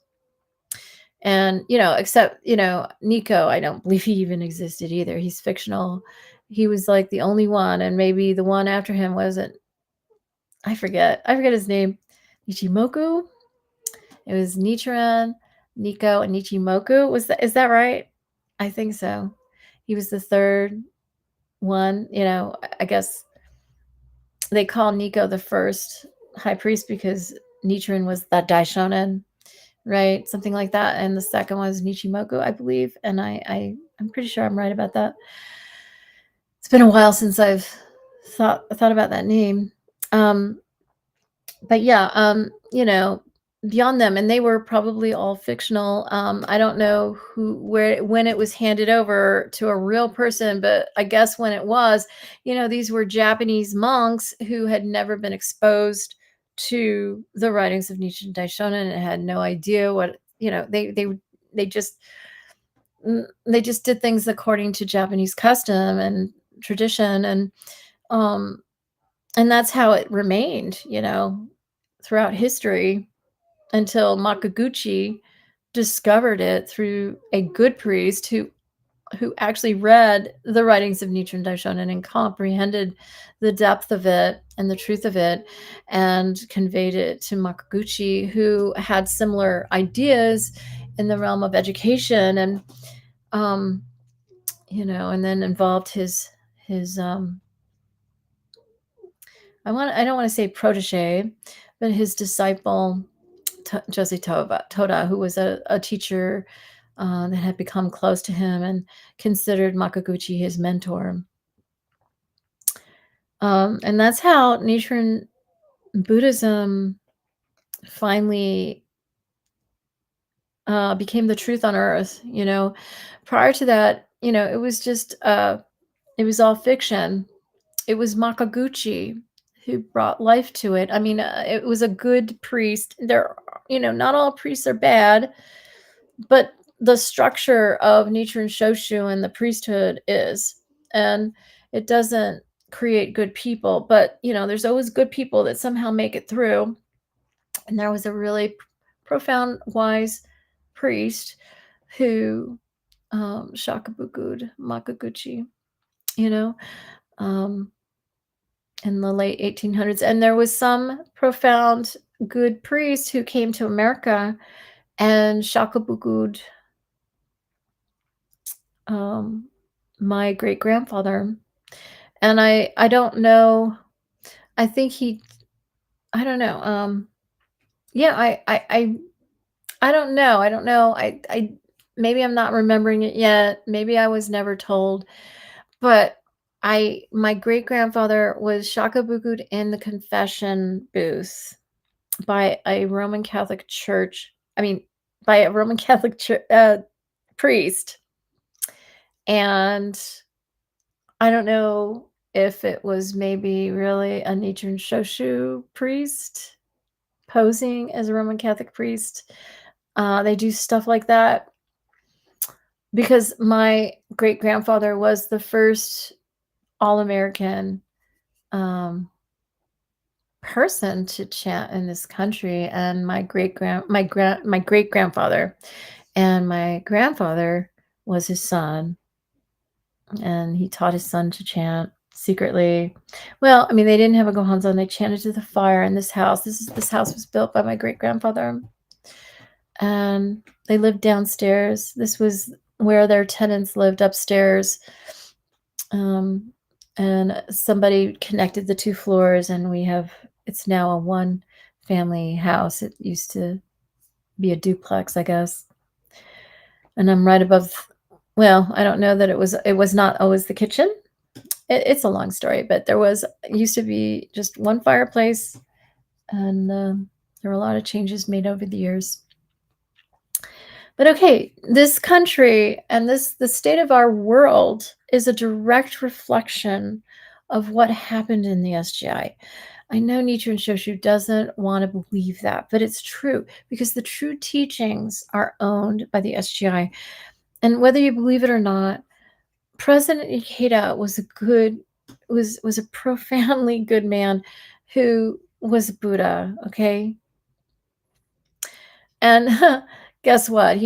And, except, Nico, I don't believe he even existed either. He's fictional. He was like the only one, and maybe the one after him wasn't. I forget his name. Nichimoku. It was Nichiren, Nico, and Nichimoku. Is that right? I think so. He was the third one. I guess they call Nico the first high priest because Nichiren was the Daishonin, right? Something like that. And the second one was Nichimoku, I believe. And I'm pretty sure I'm right about that. It's been a while since I've thought about that name. But yeah, beyond them, and they were probably all fictional. I don't know when it was handed over to a real person, but I guess when it was, these were Japanese monks who had never been exposed to the writings of Nichiren Daishonin and had no idea what, they just they just did things according to Japanese custom and tradition, um and that's how it remained, throughout history until Makaguchi discovered it through a good priest who actually read the writings of Nichiren Daishonin and comprehended the depth of it and the truth of it and conveyed it to Makaguchi, who had similar ideas in the realm of education, and um, and then involved his I don't want to say protege, but his disciple Josie Toda, who was a teacher that had become close to him and considered Makaguchi his mentor. And that's how Nichiren Buddhism finally became the truth on earth. Prior to that, it was all fiction. It was Makaguchi who brought life to it. I mean, it was a good priest. Not all priests are bad, but the structure of Nichiren Shoshu and the priesthood is, and it doesn't create good people. But there's always good people that somehow make it through. And there was a really profound, wise priest who shakabuku'd Makaguchi, you know, um, in the late 1800s. And there was some profound, good priest who came to America and shakabuku'd my great grandfather. And I don't know. I think I don't know. Yeah, I don't know. I don't know. I maybe I'm not remembering it yet. Maybe I was never told. But my great grandfather was shakabuku'd in the confession booth by a Roman Catholic church. I mean, by a Roman Catholic priest. And I don't know if it was maybe really a Nichiren Shoshu priest posing as a Roman Catholic priest. They do stuff like that because my great grandfather was the first All-American person to chant in this country, and my great grandfather and my grandfather was his son, and he taught his son to chant secretly. Well, I mean, they didn't have a gohanzon; they chanted to the fire in this house. This house was built by my great grandfather, and they lived downstairs. This was where their tenants lived upstairs. And somebody connected the 2 floors, and it's now a one family house. It used to be a duplex, I guess. And I'm right above, well, I don't know that it was not always the kitchen. It's a long story, but used to be just one fireplace, and there were a lot of changes made over the years. But okay, this country and the state of our world is a direct reflection of what happened in the SGI. I know Nichiren Shoshu doesn't want to believe that, but it's true because the true teachings are owned by the SGI. And whether you believe it or not, President Ikeda was a profoundly good man who was Buddha, okay? And guess what?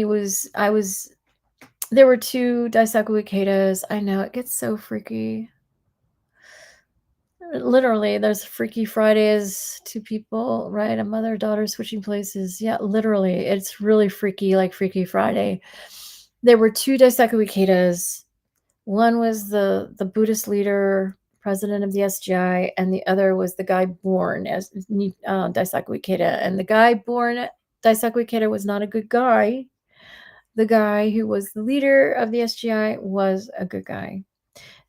There were 2 Daisaku Ikedas. I know, it gets so freaky. Literally, there's Freaky Fridays, 2 people, right? A mother-daughter switching places. Yeah, literally, it's really freaky, like Freaky Friday. There were 2 Daisaku Ikedas. One was the Buddhist leader, president of the SGI, and the other was the guy born as Daisaku Ikeda. And the guy born Daisaku Ikeda was not a good guy. The guy who was the leader of the SGI was a good guy.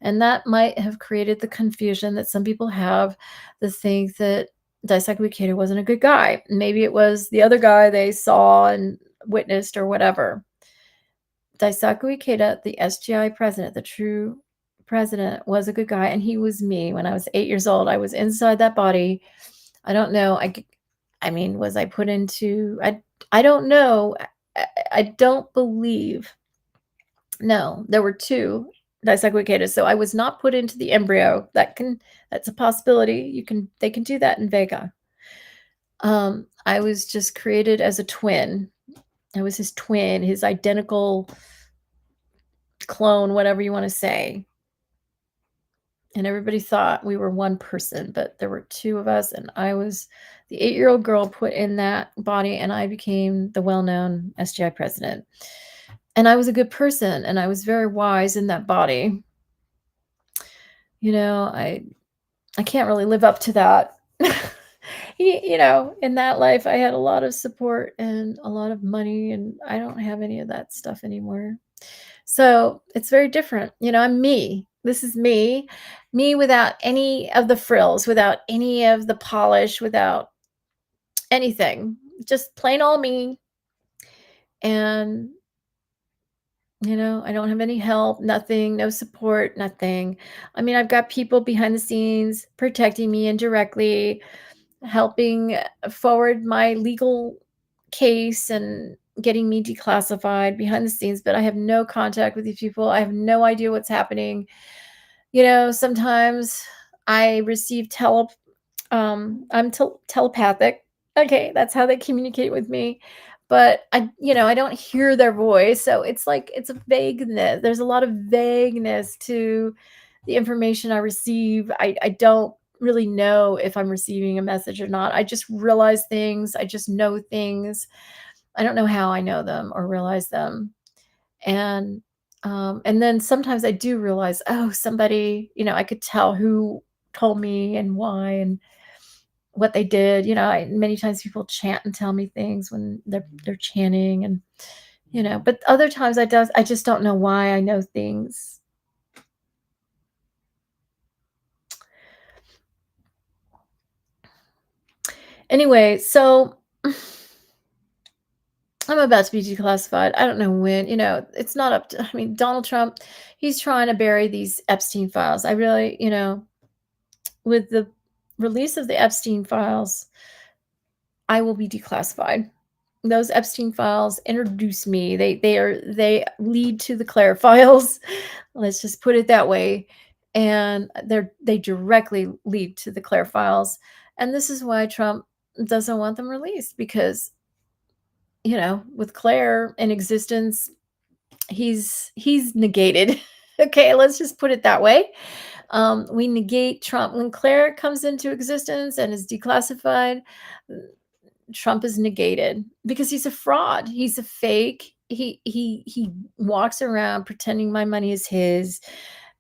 And that might have created the confusion that some people have, to think that Daisaku Ikeda wasn't a good guy. Maybe it was the other guy they saw and witnessed or whatever. Daisaku Ikeda, the SGI president, the true president, was a good guy, and he was me when I was 8 years old. I was inside that body. I don't know. I mean, was I put into? I don't know. I don't believe. No, there were 2 Daisaku Ikedas, so I was not put into the embryo. That's a possibility. They can do that in Vega. I was just created as a twin. I was his twin, his identical clone, whatever you want to say. and everybody thought we were one person, but there were 2 of us, and I was the 8-year-old girl put in that body, and I became the well-known SGI president. And I was a good person, and I was very wise in that body. You know, I can't really live up to that. In that life, I had a lot of support and a lot of money, and I don't have any of that stuff anymore. So, it's very different. I'm me. This is me. Me without any of the frills, without any of the polish, without anything. Just plain old me. And, I don't have any help, nothing, no support, nothing. I mean, I've got people behind the scenes protecting me indirectly, helping forward my legal case and getting me declassified behind the scenes, but I have no contact with these people. I have no idea what's happening. Sometimes I receive I'm telepathic. Okay, that's how they communicate with me. But I don't hear their voice. So it's like it's a vagueness. There's a lot of vagueness to the information I receive. I don't really know if I'm receiving a message or not. I just realize things. I just know things. I don't know how I know them or realize them. And then sometimes I do realize, oh, somebody, I could tell who told me and why and what they did. Many times people chant and tell me things when they're chanting, and but other times I just don't know why I know things. Anyway, so I'm about to be declassified. I don't know when, it's not up to, I mean, Donald Trump, he's trying to bury these Epstein files. I really, with the release of the Epstein files, I will be declassified. Those Epstein files introduce me. They lead to the Claire files. Let's just put it that way. And they directly lead to the Claire files. And this is why Trump doesn't want them released, because with Claire in existence, he's negated. Okay, let's just put it that way. We negate Trump when Claire comes into existence and is declassified. Trump is negated because he's a fraud. He's a fake. He walks around pretending my money is his,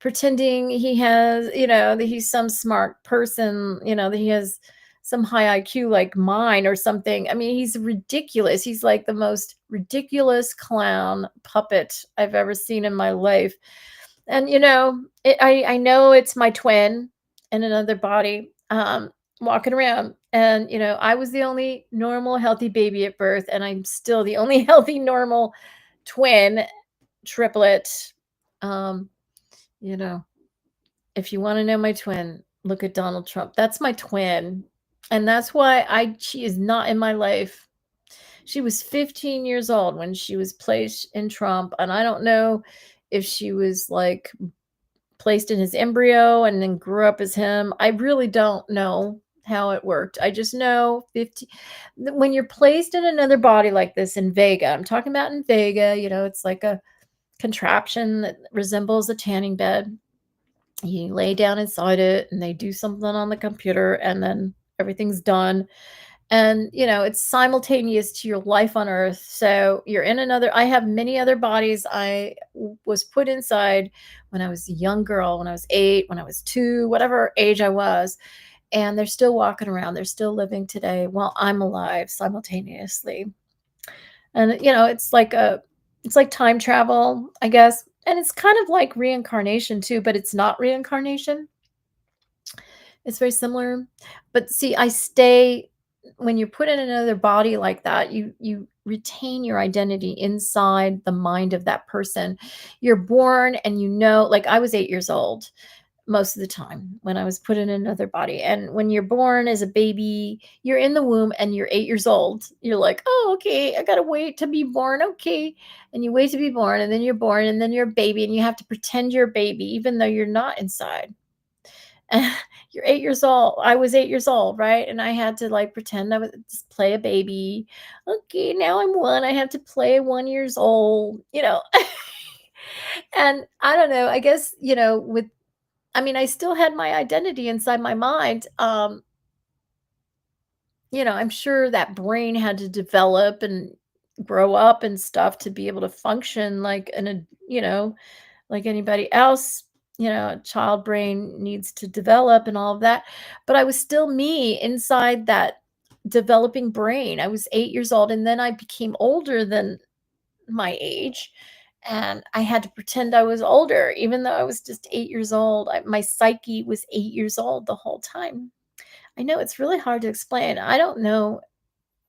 pretending he has, that he's some smart person, that he has some high IQ like mine or something. I mean, he's ridiculous. He's like the most ridiculous clown puppet I've ever seen in my life. And I know it's my twin in another body, walking around, and I was the only normal healthy baby at birth, and I'm still the only healthy normal twin triplet. um you know if you want to know my twin, look at Donald Trump. That's my twin, and that's why I she is not in my life. She was 15 years old when she was placed in Trump, and I don't know if she was like placed in his embryo and then grew up as him. I really don't know how it worked. I just know when you're placed in another body like this in Vega, I'm talking about in Vega, it's like a contraption that resembles a tanning bed. You lay down inside it and they do something on the computer, and then everything's done. And it's simultaneous to your life on earth. So you're in another I have many other bodies was put inside when I was a young girl, when I was 8, when I was 2, whatever age I was, and they're still walking around, they're still living today while I'm alive simultaneously. And it's like time travel, I guess, and it's kind of like reincarnation too, but it's not reincarnation. It's very similar. But see, I stay when you're put in another body like that, you retain your identity inside the mind of that person. You're born and like I was 8 years old most of the time when I was put in another body. And when you're born as a baby, you're in the womb and you're 8 years old. You're like, "Oh, okay, I got to wait to be born." Okay. And you wait to be born, and then you're born, and then you're a baby, and you have to pretend you're a baby even though you're not inside. You're 8 years old. I was 8 years old, right? And I had to like pretend I was just play a baby. Okay, now I'm 1. I have to play 1 years old. And I don't know. I guess with I mean, I still had my identity inside my mind. I'm sure that brain had to develop and grow up and stuff to be able to function like like anybody else. A child brain needs to develop and all of that. But I was still me inside that developing brain. I was 8 years old, and then I became older than my age. And I had to pretend I was older, even though I was just 8 years old. My psyche was 8 years old the whole time. I know it's really hard to explain. I don't know.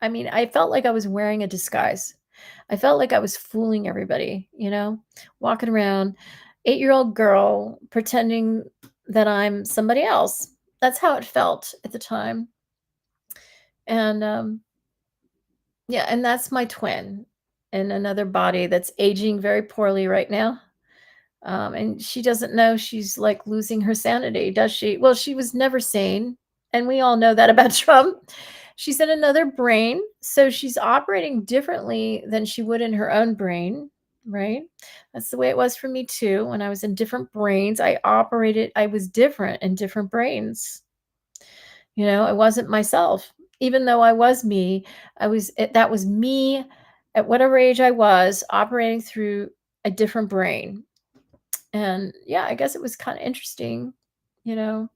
I mean, I felt like I was wearing a disguise. I felt like I was fooling everybody, walking around, 8-year-old girl pretending that I'm somebody else. That's how it felt at the time. And yeah, and that's my twin in another body that's aging very poorly right now. And she doesn't know she's like losing her sanity, does she? Well, she was never sane. And we all know that about Trump. She's in another brain. So she's operating differently than she would in her own brain, right? That's the way it was for me too. When I was in different brains, I was different in different brains. I wasn't myself. Even though I was me, that was me at whatever age I was operating through a different brain. And yeah, I guess it was kind of interesting. You know,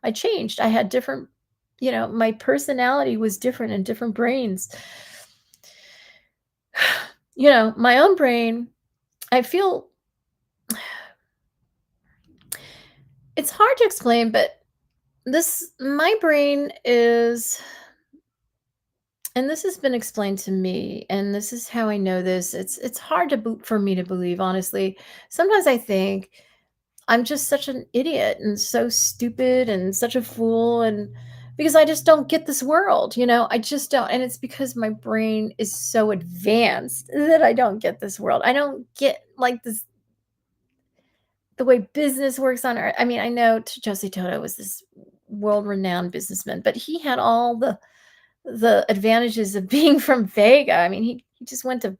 I changed. I had different, my personality was different in different brains. My own brain, I feel it's hard to explain, but my brain is, and this has been explained to me, and this is how I know this. It's hard for me to believe, honestly. Sometimes I think I'm just such an idiot and so stupid and such a fool, and because I just don't get this world, I just don't. And it's because my brain is so advanced that I don't get this world. I don't get like this the way business works on earth. I mean, I know Jesse Toto was this world-renowned businessman, but he had all the advantages of being from Vega. I mean, he just went to,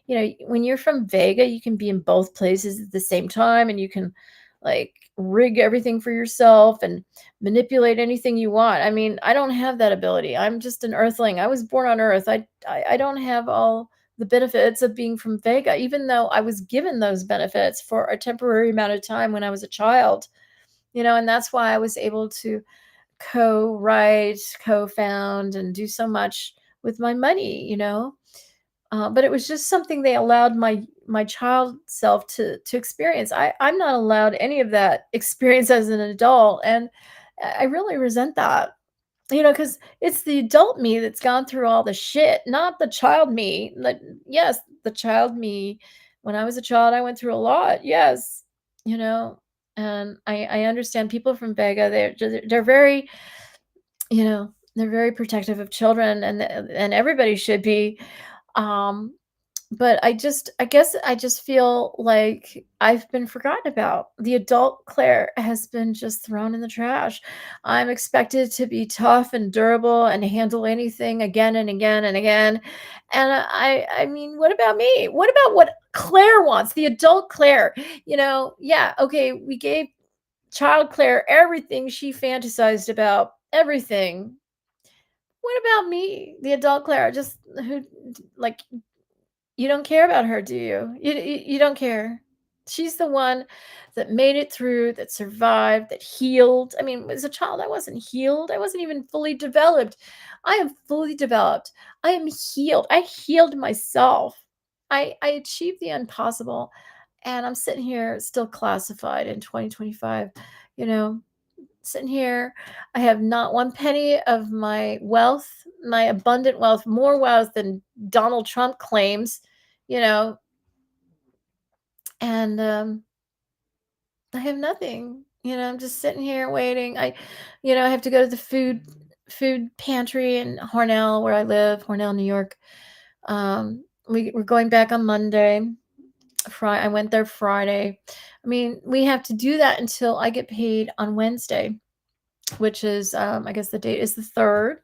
when you're from Vega, you can be in both places at the same time, and you can like rig everything for yourself and manipulate anything you want. I mean, I don't have that ability. I'm just an earthling. I was born on Earth. I don't have all the benefits of being from Vega, even though I was given those benefits for a temporary amount of time when I was a child. And that's why I was able to co-write, co-found, and do so much with my money. But it was just something they allowed my child self to experience. I'm not allowed any of that experience as an adult, and I really resent that. Because it's the adult me that's gone through all the shit, not the child me. Like, yes, the child me. When I was a child, I went through a lot. Yes, you know, and I understand people from Vega. They're very, they're very protective of children, and everybody should be. Um, but I guess I just feel like I've been forgotten about. The adult Claire has been just thrown in the trash. I'm expected to be tough and durable and handle anything again and again and again. And I mean, what about me? What about what Claire wants? The adult Claire, yeah, okay, we gave child Claire everything she fantasized about, everything. What about me, the adult Claire? Just who like you don't care about her, do you? You don't care. She's the one that made it through, that survived, that healed. I mean, as a child, I wasn't healed. I wasn't even fully developed. I am fully developed. I am healed. I healed myself. I achieved the impossible, and I'm sitting here still classified in 2025, you know, sitting here. I have not one penny of my wealth, my abundant wealth, more wealth than Donald Trump claims, you know, and I have nothing. I'm just sitting here waiting. I have to go to the food pantry in Hornell, where I live, Hornell, New York. We're going back on Monday. I went there Friday. I mean, we have to do that until I get paid on Wednesday, which is I guess the date is the 3rd.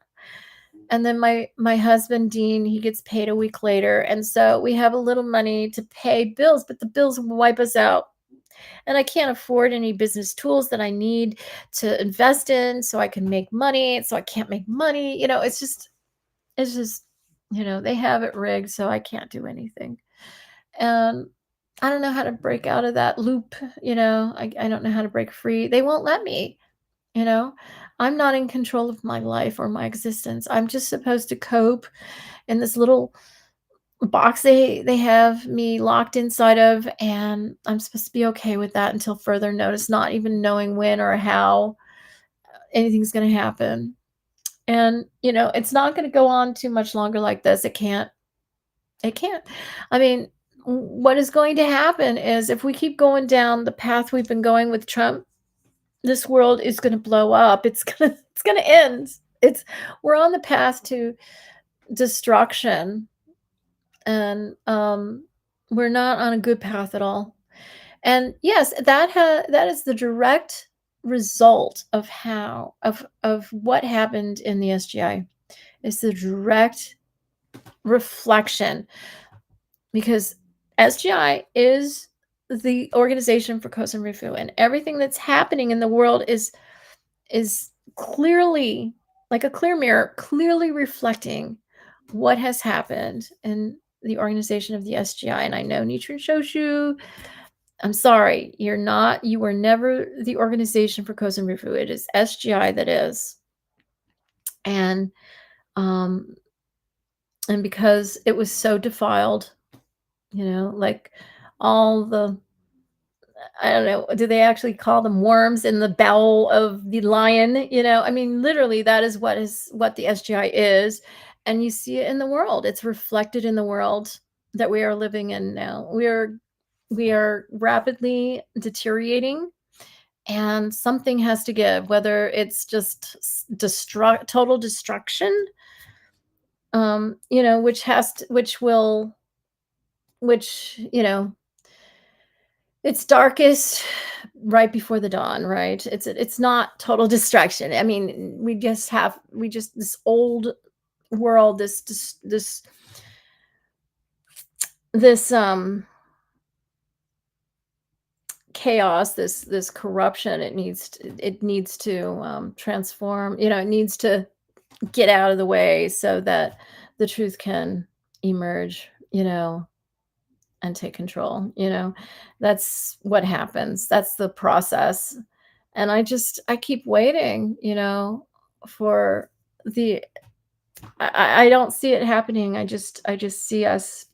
And then my husband Dean, he gets paid a week later, and so we have a little money to pay bills, but the bills wipe us out. and I can't afford any business tools that I need to invest in so I can make money, so I can't make money, it's just, they have it rigged, so I can't do anything. And I don't know how to break out of that loop, I don't know how to break free. They won't let me, you know? I'm not in control of my life or my existence. I'm just supposed to cope in this little box they have me locked inside of, and I'm supposed to be okay with that until further notice, not even knowing when or how anything's gonna happen. And, it's not gonna go on too much longer like this. It can't. I mean, what is going to happen is if we keep going down the path we've been going with Trump, this world is gonna blow up. It's gonna end. We're on the path to destruction, and, we're not on a good path at all. And yes, that is the direct result of what happened in the SGI. It's the direct reflection, because SGI is the Organization for Kosen Rufu, and everything that's happening in the world is clearly, like a clear mirror, clearly reflecting what has happened in the organization of the SGI. And I know Nichiren Shoshu, I'm sorry, you were never the Organization for Kosen Rufu. It is SGI that is. And um and because it was so defiled, like all the, I don't know, do they actually call them worms in the bowel of the lion? I mean, literally, that is what the SGI is, and you see it in the world. It's reflected in the world that we are living in now. We are rapidly deteriorating, and something has to give, whether it's just total destruction, which has to, which will, which it's darkest right before the dawn, right? It's not total distraction. I mean, we just this old world, this chaos, this corruption. It needs to transform. It needs to get out of the way so that the truth can emerge. And take control. That's what happens. That's the process. And I keep waiting, for the I don't see it happening. I just see us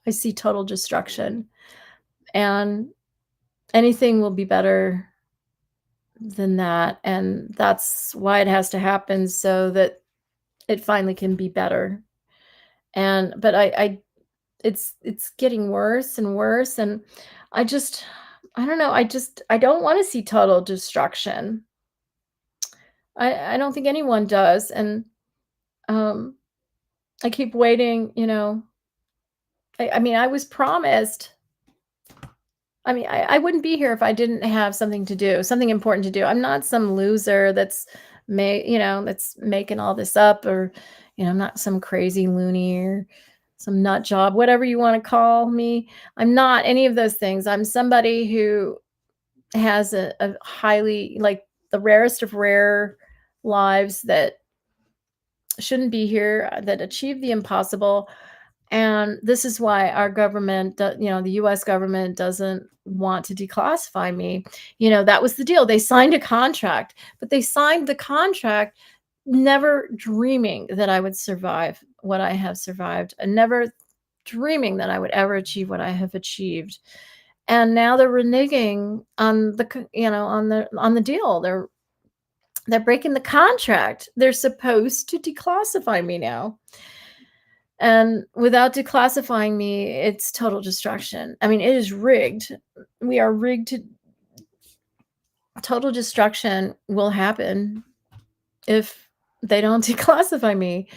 I see total destruction, and anything will be better than that, and that's why it has to happen, so that it finally can be better. And but I it's getting worse and worse, and I just I don't know, I don't wanna see total destruction. I don't think anyone does, and, um, I keep waiting, I mean, I was promised. I wouldn't be here if I didn't have something to do, something important to do. I'm not some loser that's making all this up, or, I'm not some crazy loony or some nut job, whatever you wanna call me. I'm not any of those things. I'm somebody who has a highly, like, the rarest of rare lives that shouldn't be here, that achieve the impossible. And this is why our government, the US government doesn't want to declassify me. That was the deal. They signed a contract, but they signed the contract never dreaming that I would survive what I have survived, and never dreaming that I would ever achieve what I have achieved. And now they're reneging on the deal. They're breaking the contract. They're supposed to declassify me now. And without declassifying me, it's total destruction. I mean, it is rigged. We are rigged to total destruction will happen if they don't declassify me.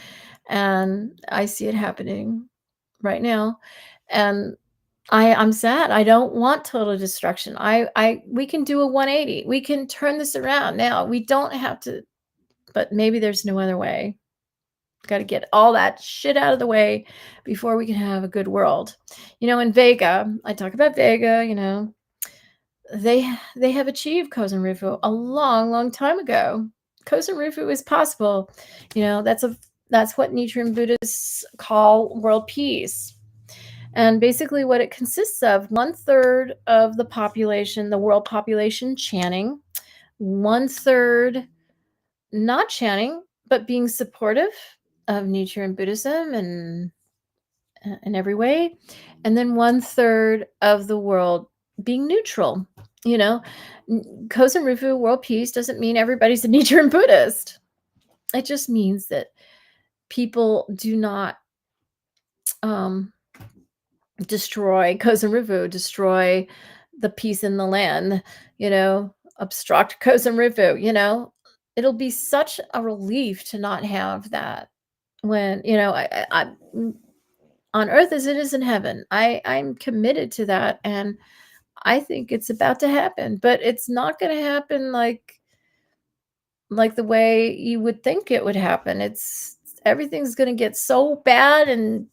And I see it happening right now. And I'm sad. I don't want total destruction. We can do a 180. We can turn this around now. We don't have to, but maybe there's no other way. Got to get all that shit out of the way before we can have a good world. In Vega, I talk about Vega, they have achieved Kozen a long, long time ago. Kozen is possible. That's what Nichiren Buddhists call world peace. And basically, what it consists of: one third of the population, the world population, chanting, one third not chanting, but being supportive of Nichiren Buddhism and in every way, and then one third of the world being neutral. You know, Kozen Rufu, world peace, doesn't mean everybody's a Nichiren Buddhist. It just means that people do not um, destroy Kozen Rufu, destroy the peace in the land, obstruct Kozen Rufu, It'll be such a relief to not have that when, on earth as it is in heaven. I'm committed to that, and I think it's about to happen, but it's not going to happen like the way you would think it would happen. It's Everything's going to get so bad, and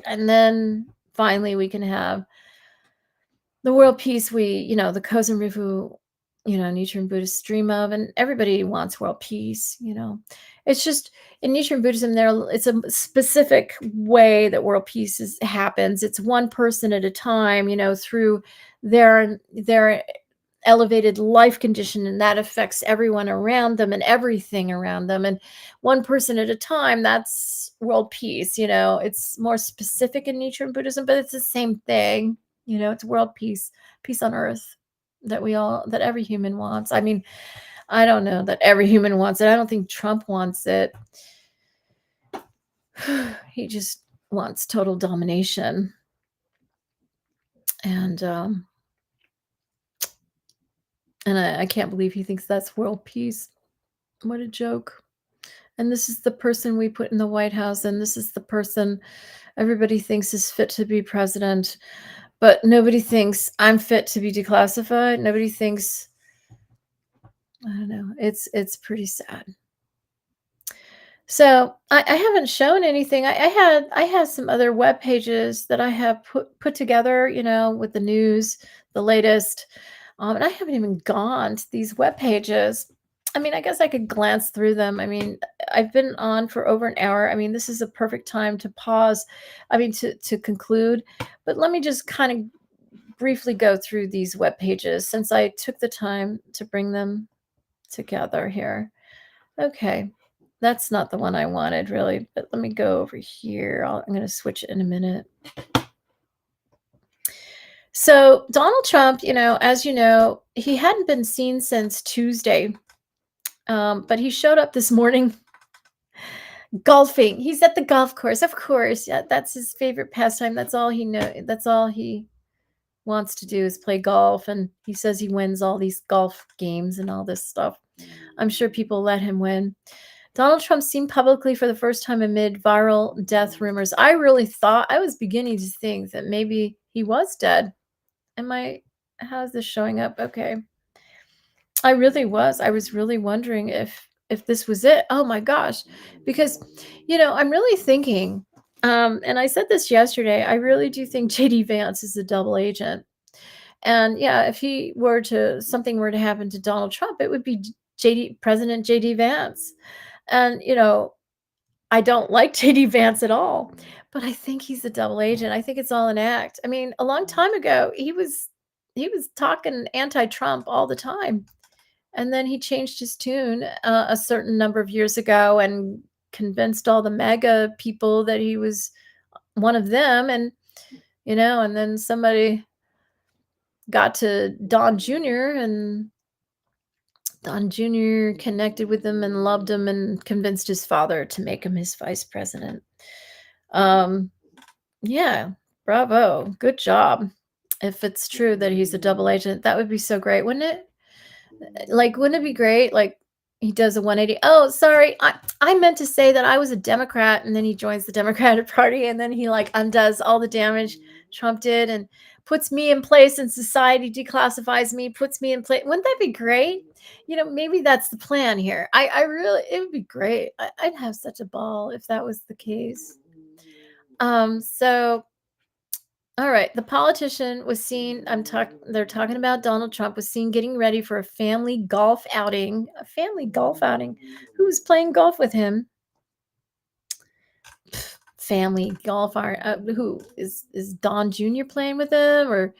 then finally we can have the world peace the Kozen Rifu, Nichiren Buddhists dream of, and everybody wants world peace. It's just in Nichiren Buddhism, it's a specific way that world peace happens. It's one person at a time, through their elevated life condition, and that affects everyone around them and everything around them. And one person at a time, that's world peace. It's more specific in Nichiren Buddhism, but it's the same thing. It's world peace, peace on earth that every human wants. I mean, I don't know that every human wants it. I don't think Trump wants it. He just wants total domination. And I can't believe he thinks that's world peace. What a joke. And this is the person we put in the White House, and this is the person everybody thinks is fit to be president. But nobody thinks I'm fit to be declassified. Nobody thinks, I don't know. It's pretty sad. So I haven't shown anything. I had some other web pages that I have put together, with the news, the latest, and I haven't even gone to these web pages. I mean, I guess I could glance through them. I mean, I've been on for over an hour. I mean, this is a perfect time to pause. I mean, to conclude. But let me just kind of briefly go through these web pages since I took the time to bring them together here. Okay. That's not the one I wanted, really, but let me go over here. I'm going to switch it in a minute. So Donald Trump, as you know, he hadn't been seen since Tuesday, but he showed up this morning golfing. He's at the golf course, of course. Yeah, that's his favorite pastime. That's all he knows. That's all he wants to do is play golf, and he says he wins all these golf games and all this stuff. I'm sure people let him win. Donald Trump seen publicly for the first time amid viral death rumors. I was beginning to think that maybe he was dead. How's this showing up? Okay. I was really wondering if this was it. Oh my gosh. Because, I'm really thinking, and I said this yesterday, I really do think JD Vance is a double agent. And yeah, if something were to happen to Donald Trump, it would be President JD Vance. And, I don't like JD Vance at all, but I think he's a double agent. I think it's all an act. I mean, a long time ago, he was talking anti-Trump all the time. And then he changed his tune a certain number of years ago and convinced all the MAGA people that he was one of them. And, and then somebody got to Don Jr. and Don Jr. connected with him and loved him and convinced his father to make him his vice president. Yeah, bravo. Good job. If it's true that he's a double agent, that would be so great, wouldn't it? Wouldn't it be great? Like, he does a 180. Oh, sorry. I meant to say that I was a Democrat, and then he joins the Democratic Party, and then he undoes all the damage Trump did and puts me in place in society, declassifies me, puts me in place. Wouldn't that be great? Maybe that's the plan here. It would be great. I'd have such a ball if that was the case. So All right, the politician was seen they're talking about Donald Trump was seen getting ready for a family golf outing. A family golf outing? Who's playing golf with him? Family golf outing. Who is Don Jr. playing with him or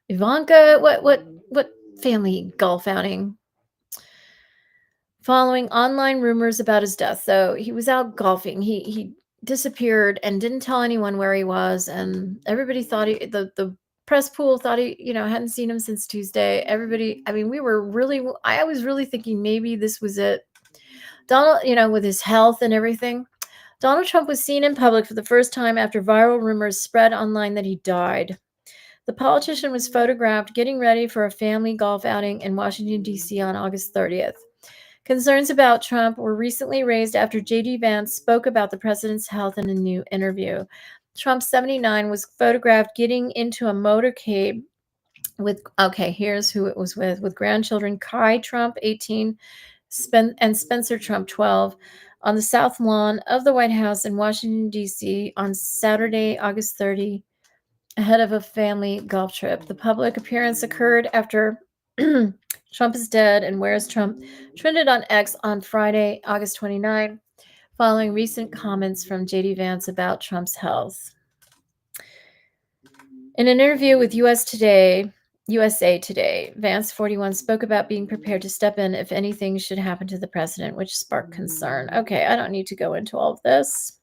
Ivanka? What family golf outing? Following online rumors about his death. So he was out golfing. He disappeared and didn't tell anyone where he was, and everybody thought the press pool thought hadn't seen him since Tuesday. Everybody, I mean, I was really thinking maybe this was it. Donald, with his health and everything. Donald Trump was seen in public for the first time after viral rumors spread online that he died. The politician was photographed getting ready for a family golf outing in Washington, D.C. on August 30th. Concerns about Trump were recently raised after J.D. Vance spoke about the president's health in a new interview. Trump, 79, was photographed getting into a motorcade here's who it was with grandchildren Kai Trump, 18, and Spencer Trump, 12, on the south lawn of the White House in Washington, D.C. on Saturday, August 30, ahead of a family golf trip. The public appearance occurred after Trump is dead and where's Trump trended on X on Friday, August 29, following recent comments from J.D. Vance about Trump's health. In an interview with USA Today, Vance, 41, spoke about being prepared to step in if anything should happen to the president, which sparked concern. Okay, I don't need to go into all of this.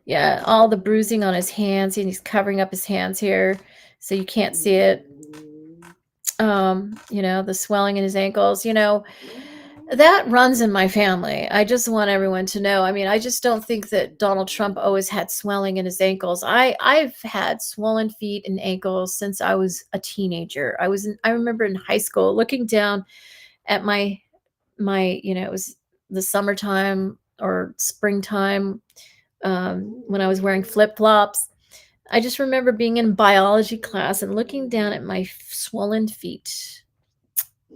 Yeah, all the bruising on his hands, and he's covering up his hands here so you can't see it. The swelling in his ankles, that runs in my family. I just want everyone to know. I mean, I just don't think that Donald Trump always had swelling in his ankles. I've had swollen feet and ankles since I was a teenager. I remember in high school looking down at my it was the summertime or springtime, when I was wearing flip-flops. I just remember being in biology class and looking down at my swollen feet.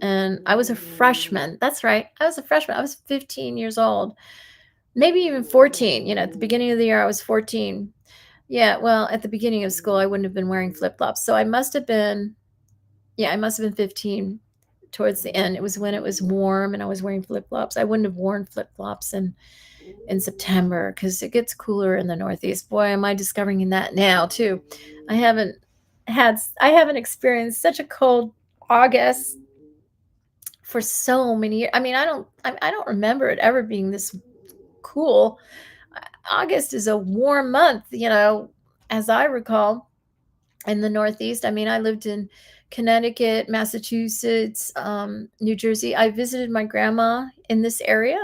And I was a freshman. That's right. I was a freshman. I was 15 years old, maybe even 14. At the beginning of the year, I was 14. Yeah, well, at the beginning of school, I wouldn't have been wearing flip-flops. So I must have been 15 towards the end. It was when it was warm and I was wearing flip-flops. I wouldn't have worn flip-flops in September because it gets cooler in the Northeast. Boy, am I discovering that now too. I haven't experienced such a cold August for so many years. I mean, I don't remember it ever being this cool. August is a warm month, as I recall, in the Northeast. I mean, I lived in Connecticut, Massachusetts, New Jersey. I visited my grandma in this area.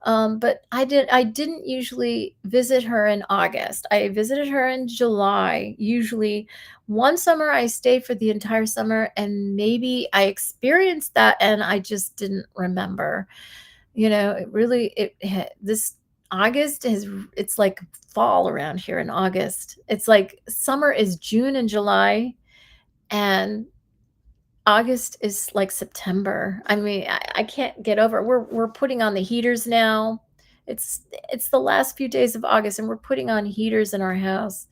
But I didn't usually visit her in August. I visited her in July. Usually one summer I stayed for the entire summer and maybe I experienced that and I just didn't remember. This August it's like fall around here in August. It's like summer is June and July and August is like September. I mean, I can't get over it. We're putting on the heaters now. It's the last few days of August, and we're putting on heaters in our house.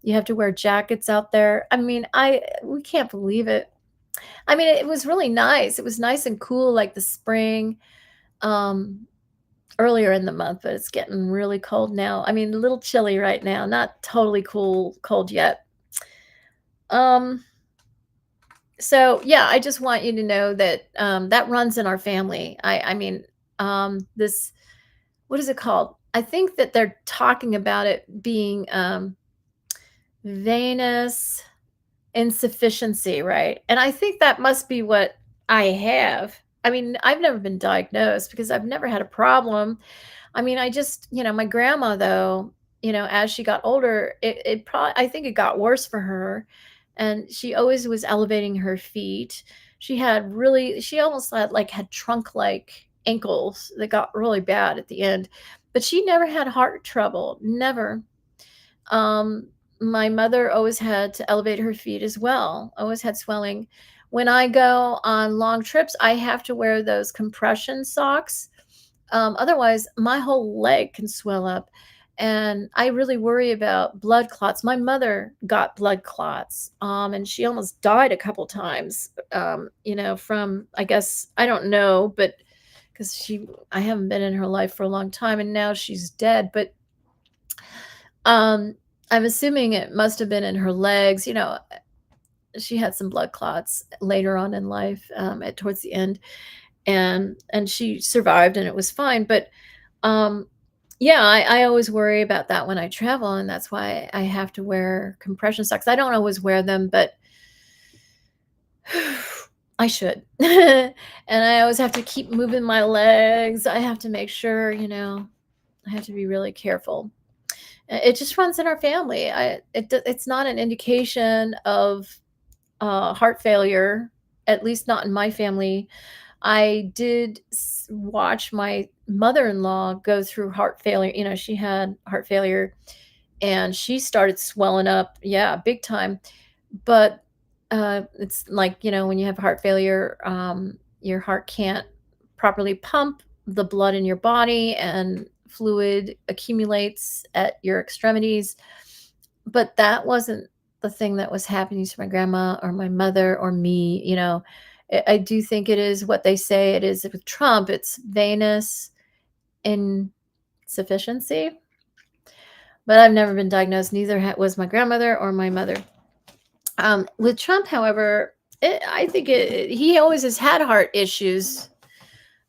You have to wear jackets out there. I mean, we can't believe it. I mean, it was really nice. It was nice and cool like the spring, um, earlier in the month, but it's getting really cold now. I mean, a little chilly right now, not totally cold yet. Um So, yeah, I just want you to know that, that runs in our family. I mean, this what is it called? I think that they're talking about it being, venous insufficiency, right? And I think that must be what I have. I mean, I've never been diagnosed because I've never had a problem. I mean, my grandma though, as she got older, it probably I think it got worse for her, and she always was elevating her feet. She almost had trunk-like ankles that got really bad at the end, but she never had heart trouble, never. Um, my mother always had to elevate her feet as well, always had swelling. When I go on long trips, I have to wear those compression socks, Otherwise, my whole leg can swell up, and I really worry about blood clots. My mother got blood clots, and she almost died a couple times, from, I guess, I don't know, but because I haven't been in her life for a long time, and now she's dead, but um, I'm assuming it must have been in her legs. She had some blood clots later on in life, towards the end, and she survived, and it was fine. But um, yeah, I always worry about that when I travel, and that's why I have to wear compression socks. I don't always wear them, but I should. And I always have to keep moving my legs. I have to make sure, I have to be really careful. It just runs in our family. It's not an indication of heart failure, at least not in my family. I did watch my mother-in-law go through heart failure. She had heart failure, and she started swelling up, yeah, big time. But it's like, when you have heart failure, your heart can't properly pump the blood in your body, and fluid accumulates at your extremities. But that wasn't the thing that was happening to my grandma or my mother or me. I do think it is what they say it is with Trump. It's venous insufficiency, but I've never been diagnosed. Neither was my grandmother or my mother. With Trump, however, I think he always has had heart issues.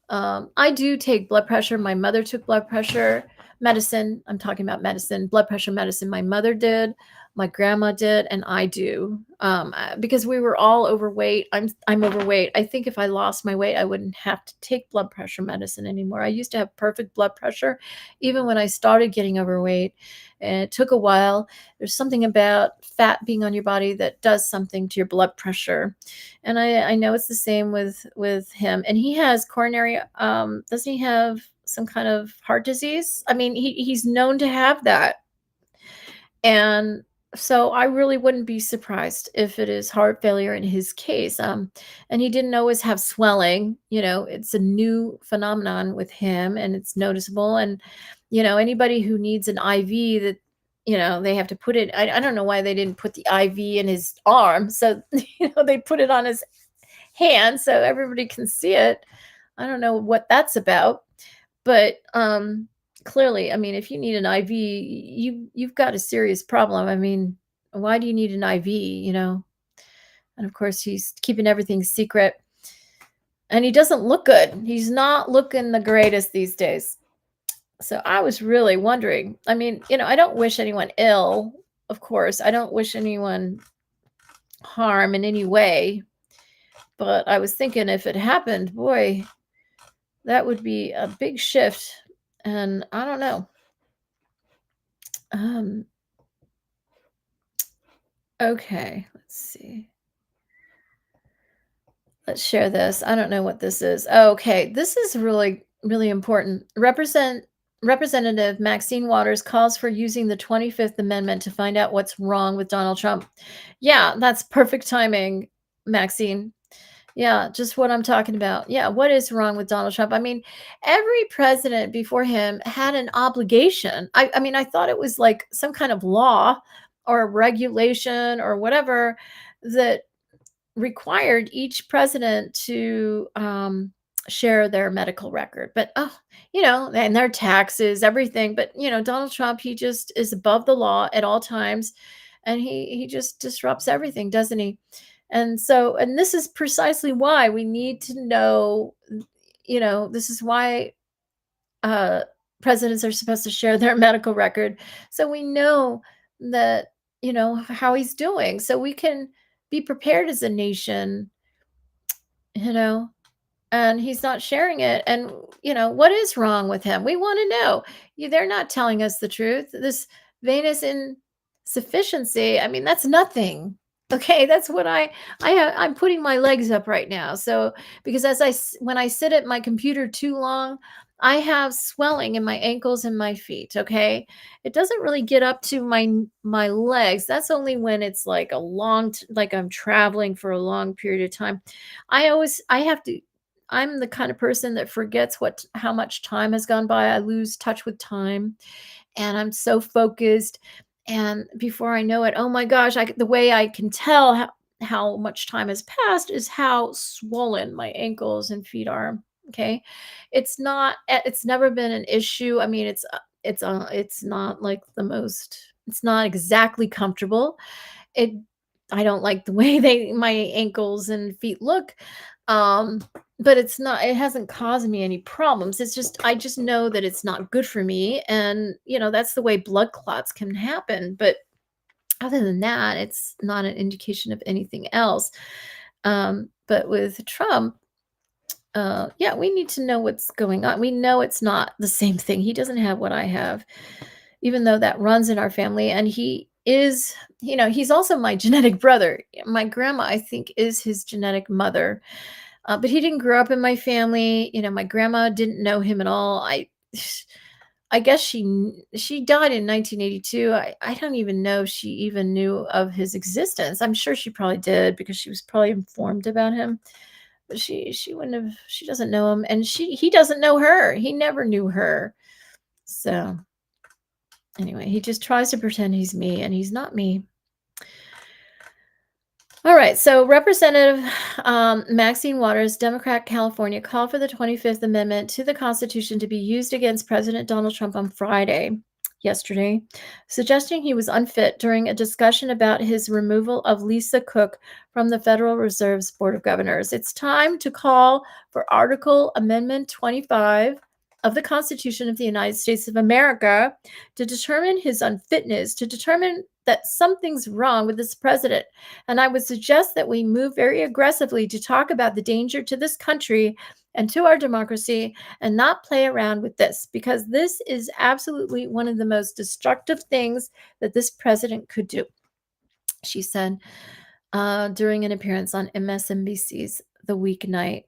I do take blood pressure. My mother took blood pressure medicine. I'm talking about medicine, blood pressure medicine. My mother did, my grandma did, and I do. Because we were all overweight. I'm overweight. I think if I lost my weight, I wouldn't have to take blood pressure medicine anymore. I used to have perfect blood pressure, even when I started getting overweight, and it took a while. There's something about fat being on your body that does something to your blood pressure, and I know it's the same with him. And he has coronary. Doesn't he have some kind of heart disease? I mean, he's known to have that, and so I really wouldn't be surprised if it is heart failure in his case. And he didn't always have swelling. It's a new phenomenon with him, and it's noticeable. And anybody who needs an IV, that they have to put it. I don't know why they didn't put the IV in his arm, so they put it on his hand so everybody can see it. I don't know what that's about, but clearly, I mean, if you need an IV, you've got a serious problem. I mean, why do you need an IV, And of course, he's keeping everything secret, and he doesn't look good. He's not looking the greatest these days. So I was really wondering. I mean, I don't wish anyone ill, of course. I don't wish anyone harm in any way, but I was thinking if it happened, boy, that would be a big shift, and I don't know. Um, okay, let's see. Let's share this. I don't know what this is. Okay, this is really, really important. Representative Maxine Waters calls for using the 25th Amendment to find out what's wrong with Donald Trump. Yeah, that's perfect timing, Maxine. Yeah, just what I'm talking about. Yeah, what is wrong with Donald Trump? I mean, every president before him had an obligation. I mean, I thought it was like some kind of law or regulation or whatever that required each president to share their medical record. But and their taxes, everything. But Donald Trump, he just is above the law at all times, and he just disrupts everything, doesn't he? And this is precisely why we need to know. This is why uh, presidents are supposed to share their medical record, so we know that how he's doing, so we can be prepared as a nation. you know and he's not sharing it. And what is wrong with him? We want to know. They're not telling us the truth. This venous insufficiency, I mean, that's nothing. Okay, that's what I'm putting my legs up right now. So because when I sit at my computer too long, I have swelling in my ankles and my feet. Okay, it doesn't really get up to my legs. That's only when it's like like I'm traveling for a long period of time. I have to I'm the kind of person that forgets how much time has gone by. I lose touch with time, and I'm so focused, and before I know it, oh my gosh, the way I can tell how much time has passed is how swollen my ankles and feet are. Okay, it's never been an issue. I mean, it's not like the most. It's not exactly comfortable. It I don't like the way they my ankles and feet look, um, but it hasn't caused me any problems. It's just I just know that it's not good for me, and, that's the way blood clots can happen, but other than that, it's not an indication of anything else. But with Trump, yeah, we need to know what's going on. We know it's not the same thing. He doesn't have what I have, even though that runs in our family. And he's also my genetic brother. My grandma, I think, is his genetic mother. But he didn't grow up in my family. My grandma didn't know him at all. I guess she died in 1982. I don't even know if she even knew of his existence. I'm sure she probably did because she was probably informed about him. But she wouldn't have. She doesn't know him, and he doesn't know her. He never knew her. So anyway, he just tries to pretend he's me, and he's not me. All right, so Representative Maxine Waters, Democrat, California, called for the 25th Amendment to the Constitution to be used against President Donald Trump on yesterday, suggesting he was unfit during a discussion about his removal of Lisa Cook from the Federal Reserve's Board of Governors. It's time to call for Article Amendment 25 of the Constitution of the United States of America to determine his unfitness, to determine that something's wrong with this president. And I would suggest that we move very aggressively to talk about the danger to this country and to our democracy and not play around with this, because this is absolutely one of the most destructive things that this president could do, she said during an appearance on MSNBC's The Weeknight.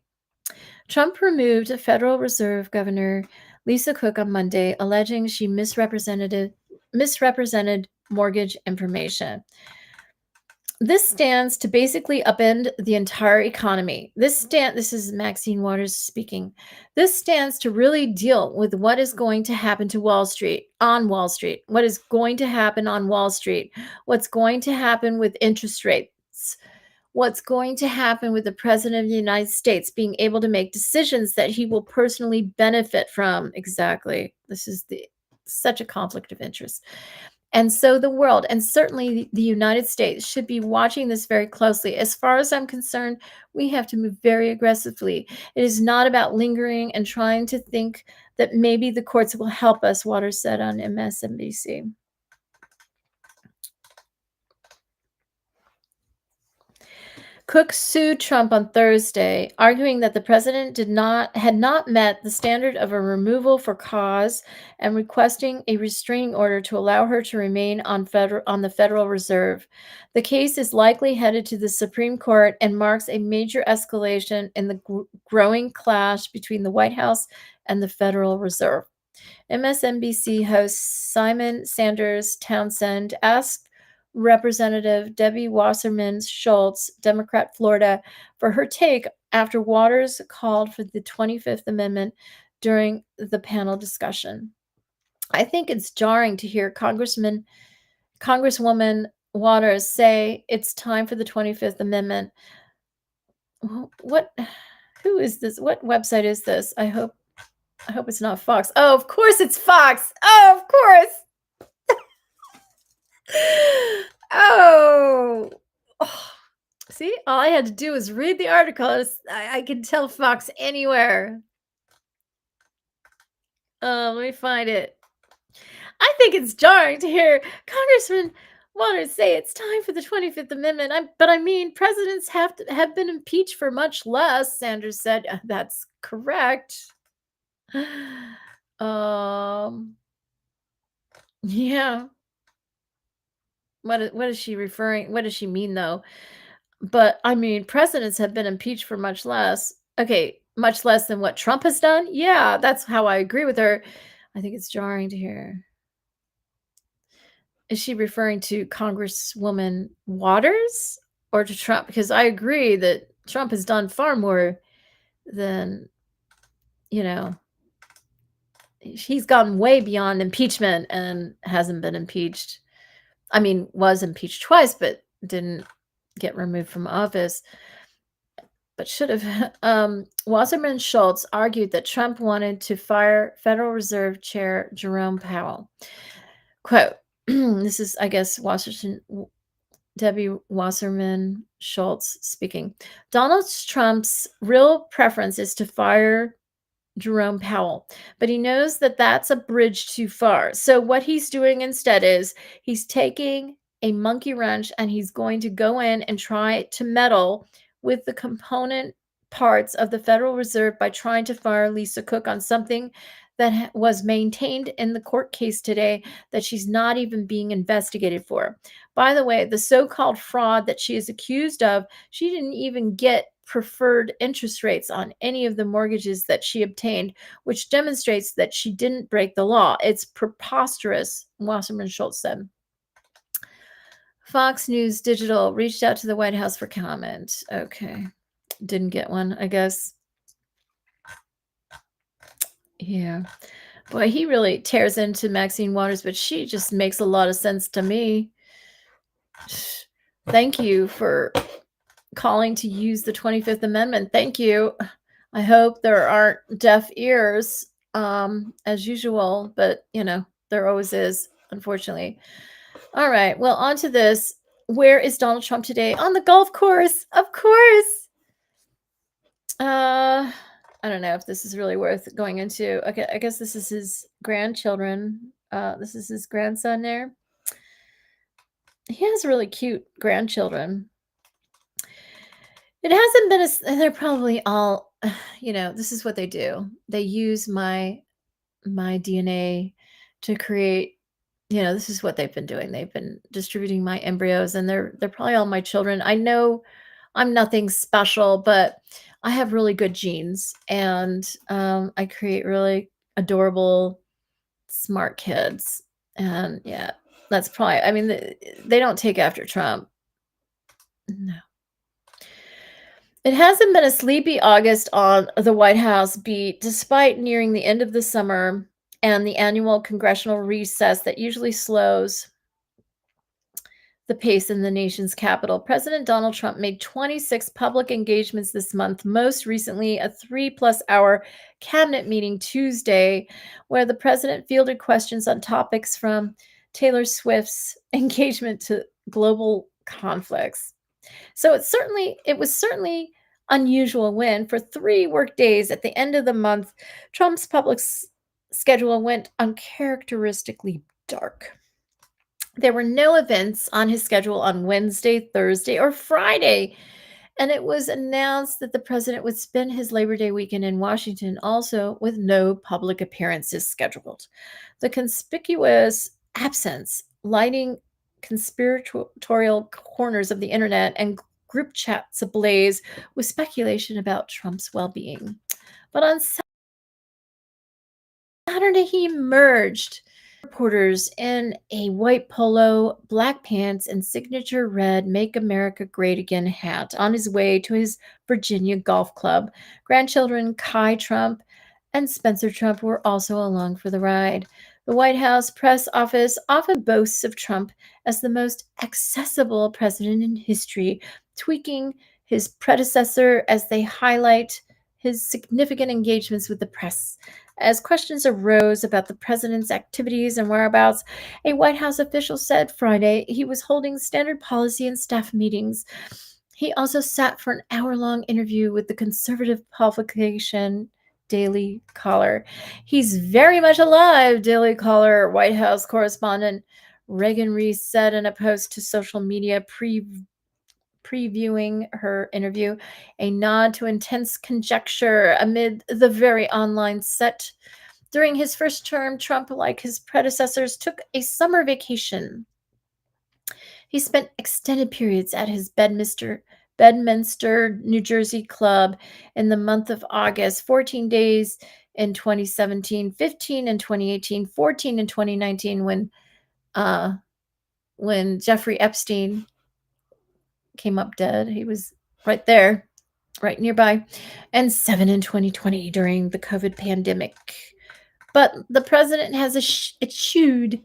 Trump removed Federal Reserve Governor Lisa Cook on Monday, alleging she misrepresented mortgage information. This stands to basically upend the entire economy. This is Maxine Waters speaking. This stands to really deal with what is going to happen to Wall Street, what is going to happen on Wall Street, what's going to happen with interest rates, what's going to happen with the president of the United States being able to make decisions that he will personally benefit from. Exactly. This is such a conflict of interest. And so the world, and certainly the United States, should be watching this very closely. As far as I'm concerned, we have to move very aggressively. It is not about lingering and trying to think that maybe the courts will help us, Waters said on MSNBC. Cook sued Trump on Thursday, arguing that the president had not met the standard of a removal for cause and requesting a restraining order to allow her to remain on the Federal Reserve. The case is likely headed to the Supreme Court and marks a major escalation in the growing clash between the White House and the Federal Reserve. MSNBC host Simon Sanders Townsend asked Representative Debbie Wasserman Schultz, Democrat, Florida, for her take after Waters called for the 25th Amendment during the panel discussion. I think it's jarring to hear Congresswoman Waters say it's time for the 25th Amendment. Who is this? What website is this? I hope it's not Fox. Oh, of course it's Fox. Oh, of course. Oh. See, all I had to do was read the article. I can tell Fox anywhere. Let me find it. I think it's jarring to hear Congressman Waters say it's time for the 25th Amendment. But I mean, presidents have been impeached for much less, Sanders said. That's correct. Yeah. What is she referring? What does she mean, though? But I mean, presidents have been impeached for much less. Okay, much less than what Trump has done. Yeah, that's how I agree with her. I think it's jarring to hear. Is she referring to Congresswoman Waters or to Trump? Because I agree that Trump has done far more then, you know, he's gone way beyond impeachment and hasn't been impeached. I mean, was impeached twice, but didn't get removed from office, but should have. Wasserman Schultz argued that Trump wanted to fire Federal Reserve Chair Jerome Powell. Quote, this is, I guess, Debbie Wasserman Schultz speaking. Donald Trump's real preference is to fire Jerome Powell, but he knows that that's a bridge too far. So what he's doing instead is he's taking a monkey wrench and he's going to go in and try to meddle with the component parts of the Federal Reserve by trying to fire Lisa Cook on something that was maintained in the court case today that she's not even being investigated for. By the way, the so-called fraud that she is accused of, she didn't even get preferred interest rates on any of the mortgages that she obtained, which demonstrates that she didn't break the law. It's preposterous, Wasserman Schultz said. Fox News Digital reached out to the White House for comment. Okay. Didn't get one, I guess. Yeah. Boy, he really tears into Maxine Waters, but she just makes a lot of sense to me. Thank you for calling to use the 25th Amendment. Thank you. I hope there aren't deaf ears, as usual, but there always is, unfortunately. All right. Well, on to this. Where is Donald Trump today? On the golf course, of course. I don't know if this is really worth going into. Okay, I guess this is his grandchildren. This is his grandson there. He has really cute grandchildren. It hasn't been they're probably all, this is what they do. They use my DNA to create, this is what they've been doing. They've been distributing my embryos and they're probably all my children. I know I'm nothing special, but I have really good genes and I create really adorable, smart kids. And yeah, that's probably, I mean, they don't take after Trump. No. It hasn't been a sleepy August on the White House beat, despite nearing the end of the summer and the annual congressional recess that usually slows the pace in the nation's capital. President Donald Trump made 26 public engagements this month, most recently a 3+ hour cabinet meeting Tuesday, where the president fielded questions on topics from Taylor Swift's engagement to global conflicts. So it was certainly unusual when, for 3 work days at the end of the month, Trump's public schedule went uncharacteristically dark. There were no events on his schedule on Wednesday, Thursday, or Friday, and it was announced that the president would spend his Labor Day weekend in Washington also with no public appearances scheduled. The conspicuous absence lighting conspiratorial corners of the internet and group chats ablaze with speculation about Trump's well-being. But on Saturday, he emerged reporters in a white polo, black pants, and signature red Make America Great Again hat on his way to his Virginia golf club. Grandchildren Kai Trump and Spencer Trump were also along for the ride. The White House press office often boasts of Trump as the most accessible president in history, tweaking his predecessor as they highlight his significant engagements with the press. As questions arose about the president's activities and whereabouts, a White House official said Friday he was holding standard policy and staff meetings. He also sat for an hour-long interview with the conservative publication Daily Caller. He's very much alive, Daily Caller White House correspondent Reagan Reese said in a post to social media previewing her interview, a nod to intense conjecture amid the very online set. During his first term, Trump, like his predecessors, took a summer vacation. He spent extended periods at his Bedminster, New Jersey club in the month of August, 14 days in 2017, 15 in 2018, 14 in 2019 when Jeffrey Epstein came up dead. He was right there. right nearby, and 7 in 2020 during the COVID pandemic. But the president has eschewed,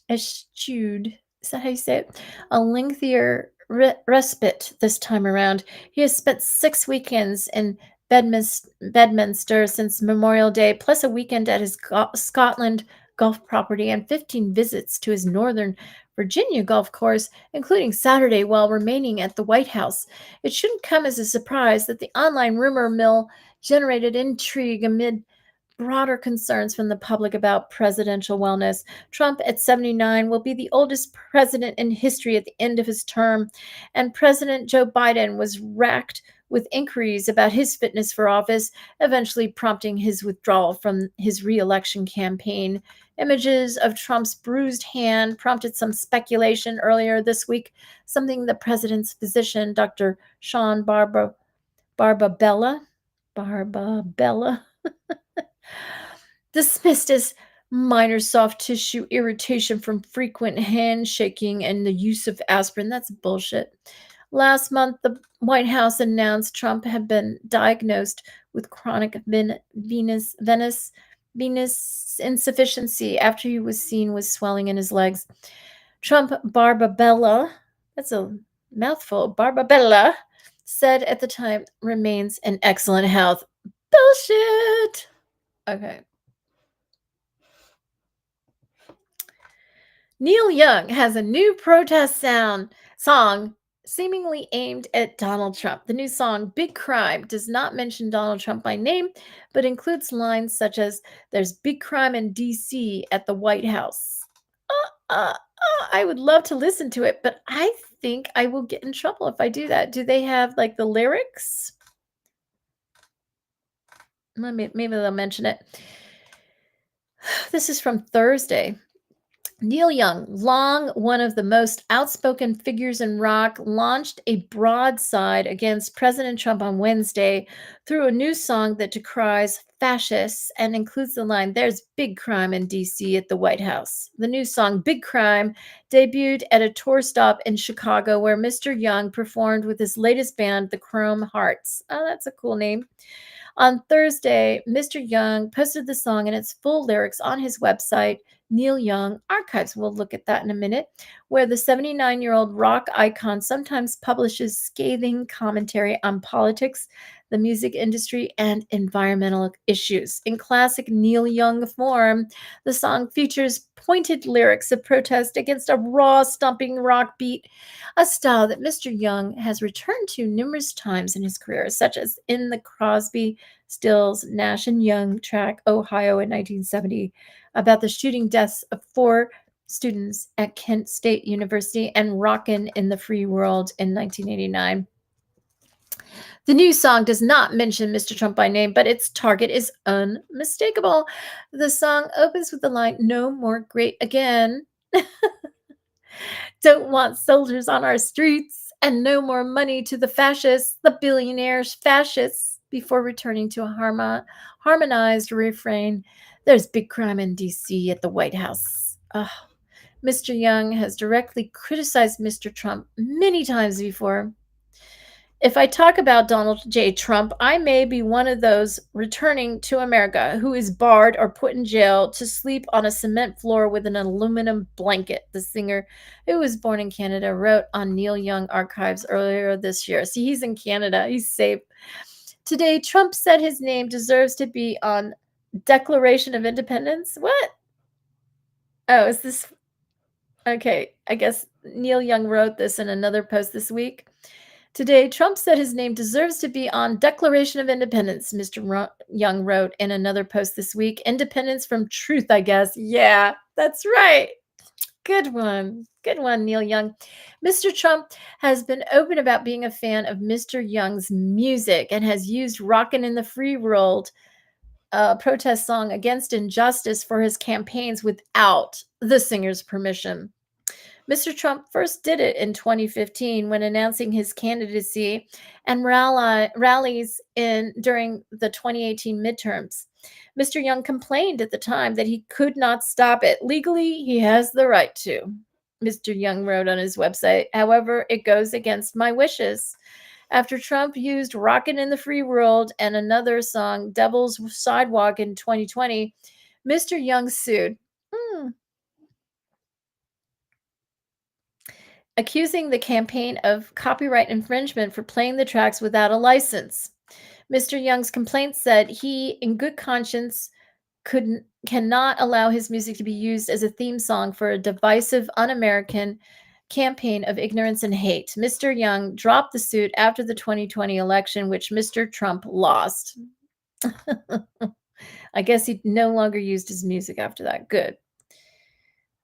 eschewed, is that how you say it? A lengthier respite this time around. He has spent 6 weekends in Bedminster since Memorial Day, plus a weekend at his Scotland golf property and 15 visits to his Northern Virginia golf course, including Saturday while remaining at the White House. It shouldn't come as a surprise that the online rumor mill generated intrigue amid broader concerns from the public about presidential wellness. Trump, at 79, will be the oldest president in history at the end of his term, and President Joe Biden was racked with inquiries about his fitness for office, eventually prompting his withdrawal from his reelection campaign. Images of Trump's bruised hand prompted some speculation earlier this week, something the president's physician, Dr. Sean Barbabella, dismissed as minor soft tissue irritation from frequent handshaking and the use of aspirin. That's bullshit. Last month, the White House announced Trump had been diagnosed with chronic venous insufficiency after he was seen with swelling in his legs. Trump Barbabella, that's a mouthful, Barbabella, said at the time, remains in excellent health. Bullshit. Okay. Neil Young has a new protest song seemingly aimed at Donald Trump. The new song, Big Crime, does not mention Donald Trump by name, but includes lines such as, "There's big crime in D.C. at the White House." I would love to listen to it, but I think I will get in trouble if I do that. Do they have like the lyrics? Maybe they'll mention it. This is from Thursday. Neil Young, long one of the most outspoken figures in rock, launched a broadside against President Trump on Wednesday through a new song that decries fascists and includes the line, "There's big crime in D.C. at the White House." The new song, Big Crime, debuted at a tour stop in Chicago where Mr. Young performed with his latest band, the Chrome Hearts. Oh, that's a cool name. On Thursday, Mr. Young posted the song and its full lyrics on his website, Neil Young Archives. We'll look at that in a minute, where the 79-year-old rock icon sometimes publishes scathing commentary on politics, the music industry, and environmental issues. In classic Neil Young form, the song features pointed lyrics of protest against a raw, stomping rock beat, a style that Mr. Young has returned to numerous times in his career, such as in the Crosby, Stills, Nash and Young track Ohio in 1970 about the shooting deaths of 4 students at Kent State University and Rockin' in the Free World in 1989. The new song does not mention Mr. Trump by name, but its target is unmistakable. The song opens with the line, "No more great again." Don't want soldiers on our streets, and no more money to the fascists, the billionaires fascists, before returning to a harmonized refrain. "There's big crime in D.C. at the White House." Mr. Young has directly criticized Mr. Trump many times before. "If I talk about Donald J. Trump, I may be one of those returning to America who is barred or put in jail to sleep on a cement floor with an aluminum blanket," the singer, who was born in Canada, wrote on Neil Young Archives earlier this year. See, he's in Canada. He's safe. Today, Trump said his name deserves to be on Declaration of Independence. What? Oh, is this okay? I guess Neil Young wrote this in another post this week. Today, Trump said his name deserves to be on Declaration of Independence, Mr. Young wrote in another post this week. Independence from truth, I guess. Yeah, that's right. Good one. Good one, Neil Young. Mr. Trump has been open about being a fan of Mr. Young's music and has used Rockin' in the Free World, protest song against injustice, for his campaigns without the singer's permission. Mr. Trump first did it in 2015 when announcing his candidacy and rallies during the 2018 midterms. Mr. Young complained at the time that he could not stop it. Legally, he has the right to, Mr. Young wrote on his website. However, it goes against my wishes. After Trump used Rockin' in the Free World and another song, Devil's Sidewalk, in 2020, Mr. Young sued. Hmm. Accusing the campaign of copyright infringement for playing the tracks without a license. Mr. Young's complaint said he, in good conscience, cannot allow his music to be used as a theme song for a divisive, un-American campaign of ignorance and hate. Mr. Young dropped the suit after the 2020 election, which Mr. Trump lost. I guess he no longer used his music after that. Good.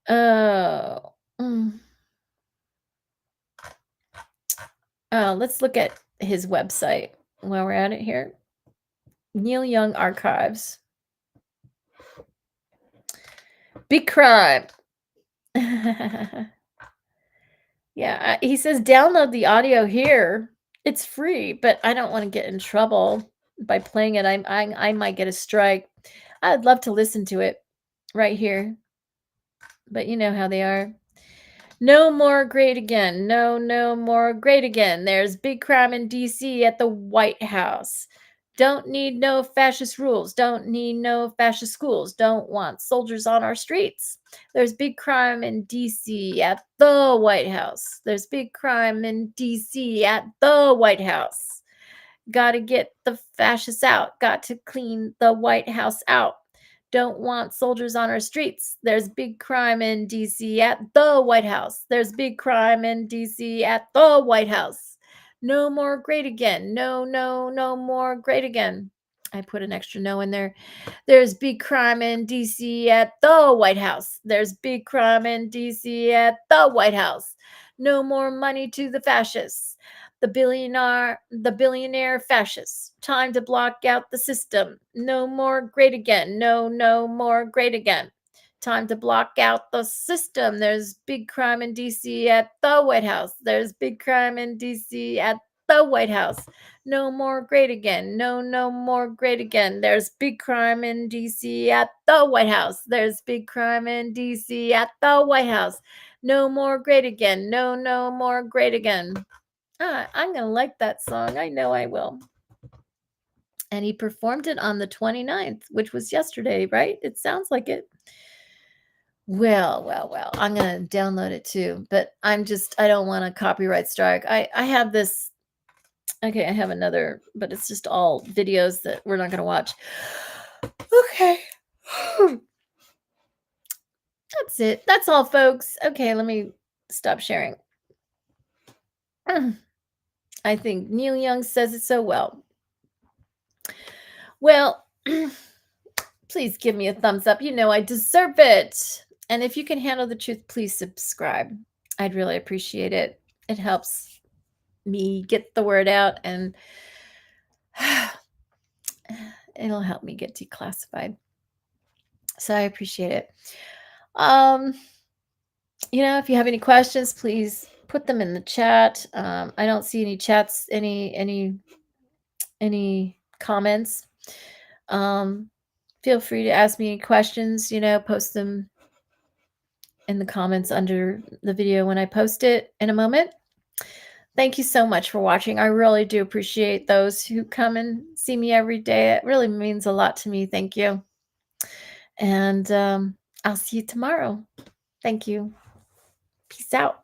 Oh. Mm. Let's look at his website while we're at it here. Neil Young Archives. Big crime. Yeah, he says download the audio here. It's free, but I don't want to get in trouble by playing it. I might get a strike. I'd love to listen to it right here, but you know how they are. No more great again. No, no more great again. There's big crime in DC at the White House. Don't need no fascist rules. Don't need no fascist schools. Don't want soldiers on our streets. There's big crime in DC at the White House. There's big crime in DC at the White House. Got to get the fascists out. Got to clean the White House out. Don't want soldiers on our streets. There's big crime in DC at the White House. There's big crime in DC at the White House. No more great again. No, no, no more great again. I put an extra no in there. There's big crime in DC at the White House. There's big crime in DC at the White House. No more money to the fascists. The billionaire fascists. Time to block out the system. No more great again. No, no more great again. Time to block out the system. There's big crime in DC at the White House. There's big crime in DC at the White House. No more great again. No, no more great again. There's big crime in DC at the White House. There's big crime in DC at the White House. No more great again. No, no more great again. I'm going to like that song. I know I will. And he performed it on the 29th, which was yesterday, right? It sounds like it. Well, well, well. I'm going to download it too, but I don't want a copyright strike. I have this. Okay, I have another, but it's just all videos that we're not going to watch. Okay. That's it. That's all, folks. Okay, let me stop sharing. I think Neil Young says it so well. Well, please give me a thumbs up. You know I deserve it. And if you can handle the truth, please subscribe. I'd really appreciate it. It helps me get the word out, and it'll help me get declassified. So I appreciate it. If you have any questions, please put them in the chat. I don't see any chats, any comments. Feel free to ask me any questions, post them in the comments under the video when I post it in a moment. Thank you so much for watching. I really do appreciate those who come and see me every day. It really means a lot to me. Thank you. And I'll see you tomorrow. Thank you. Peace out.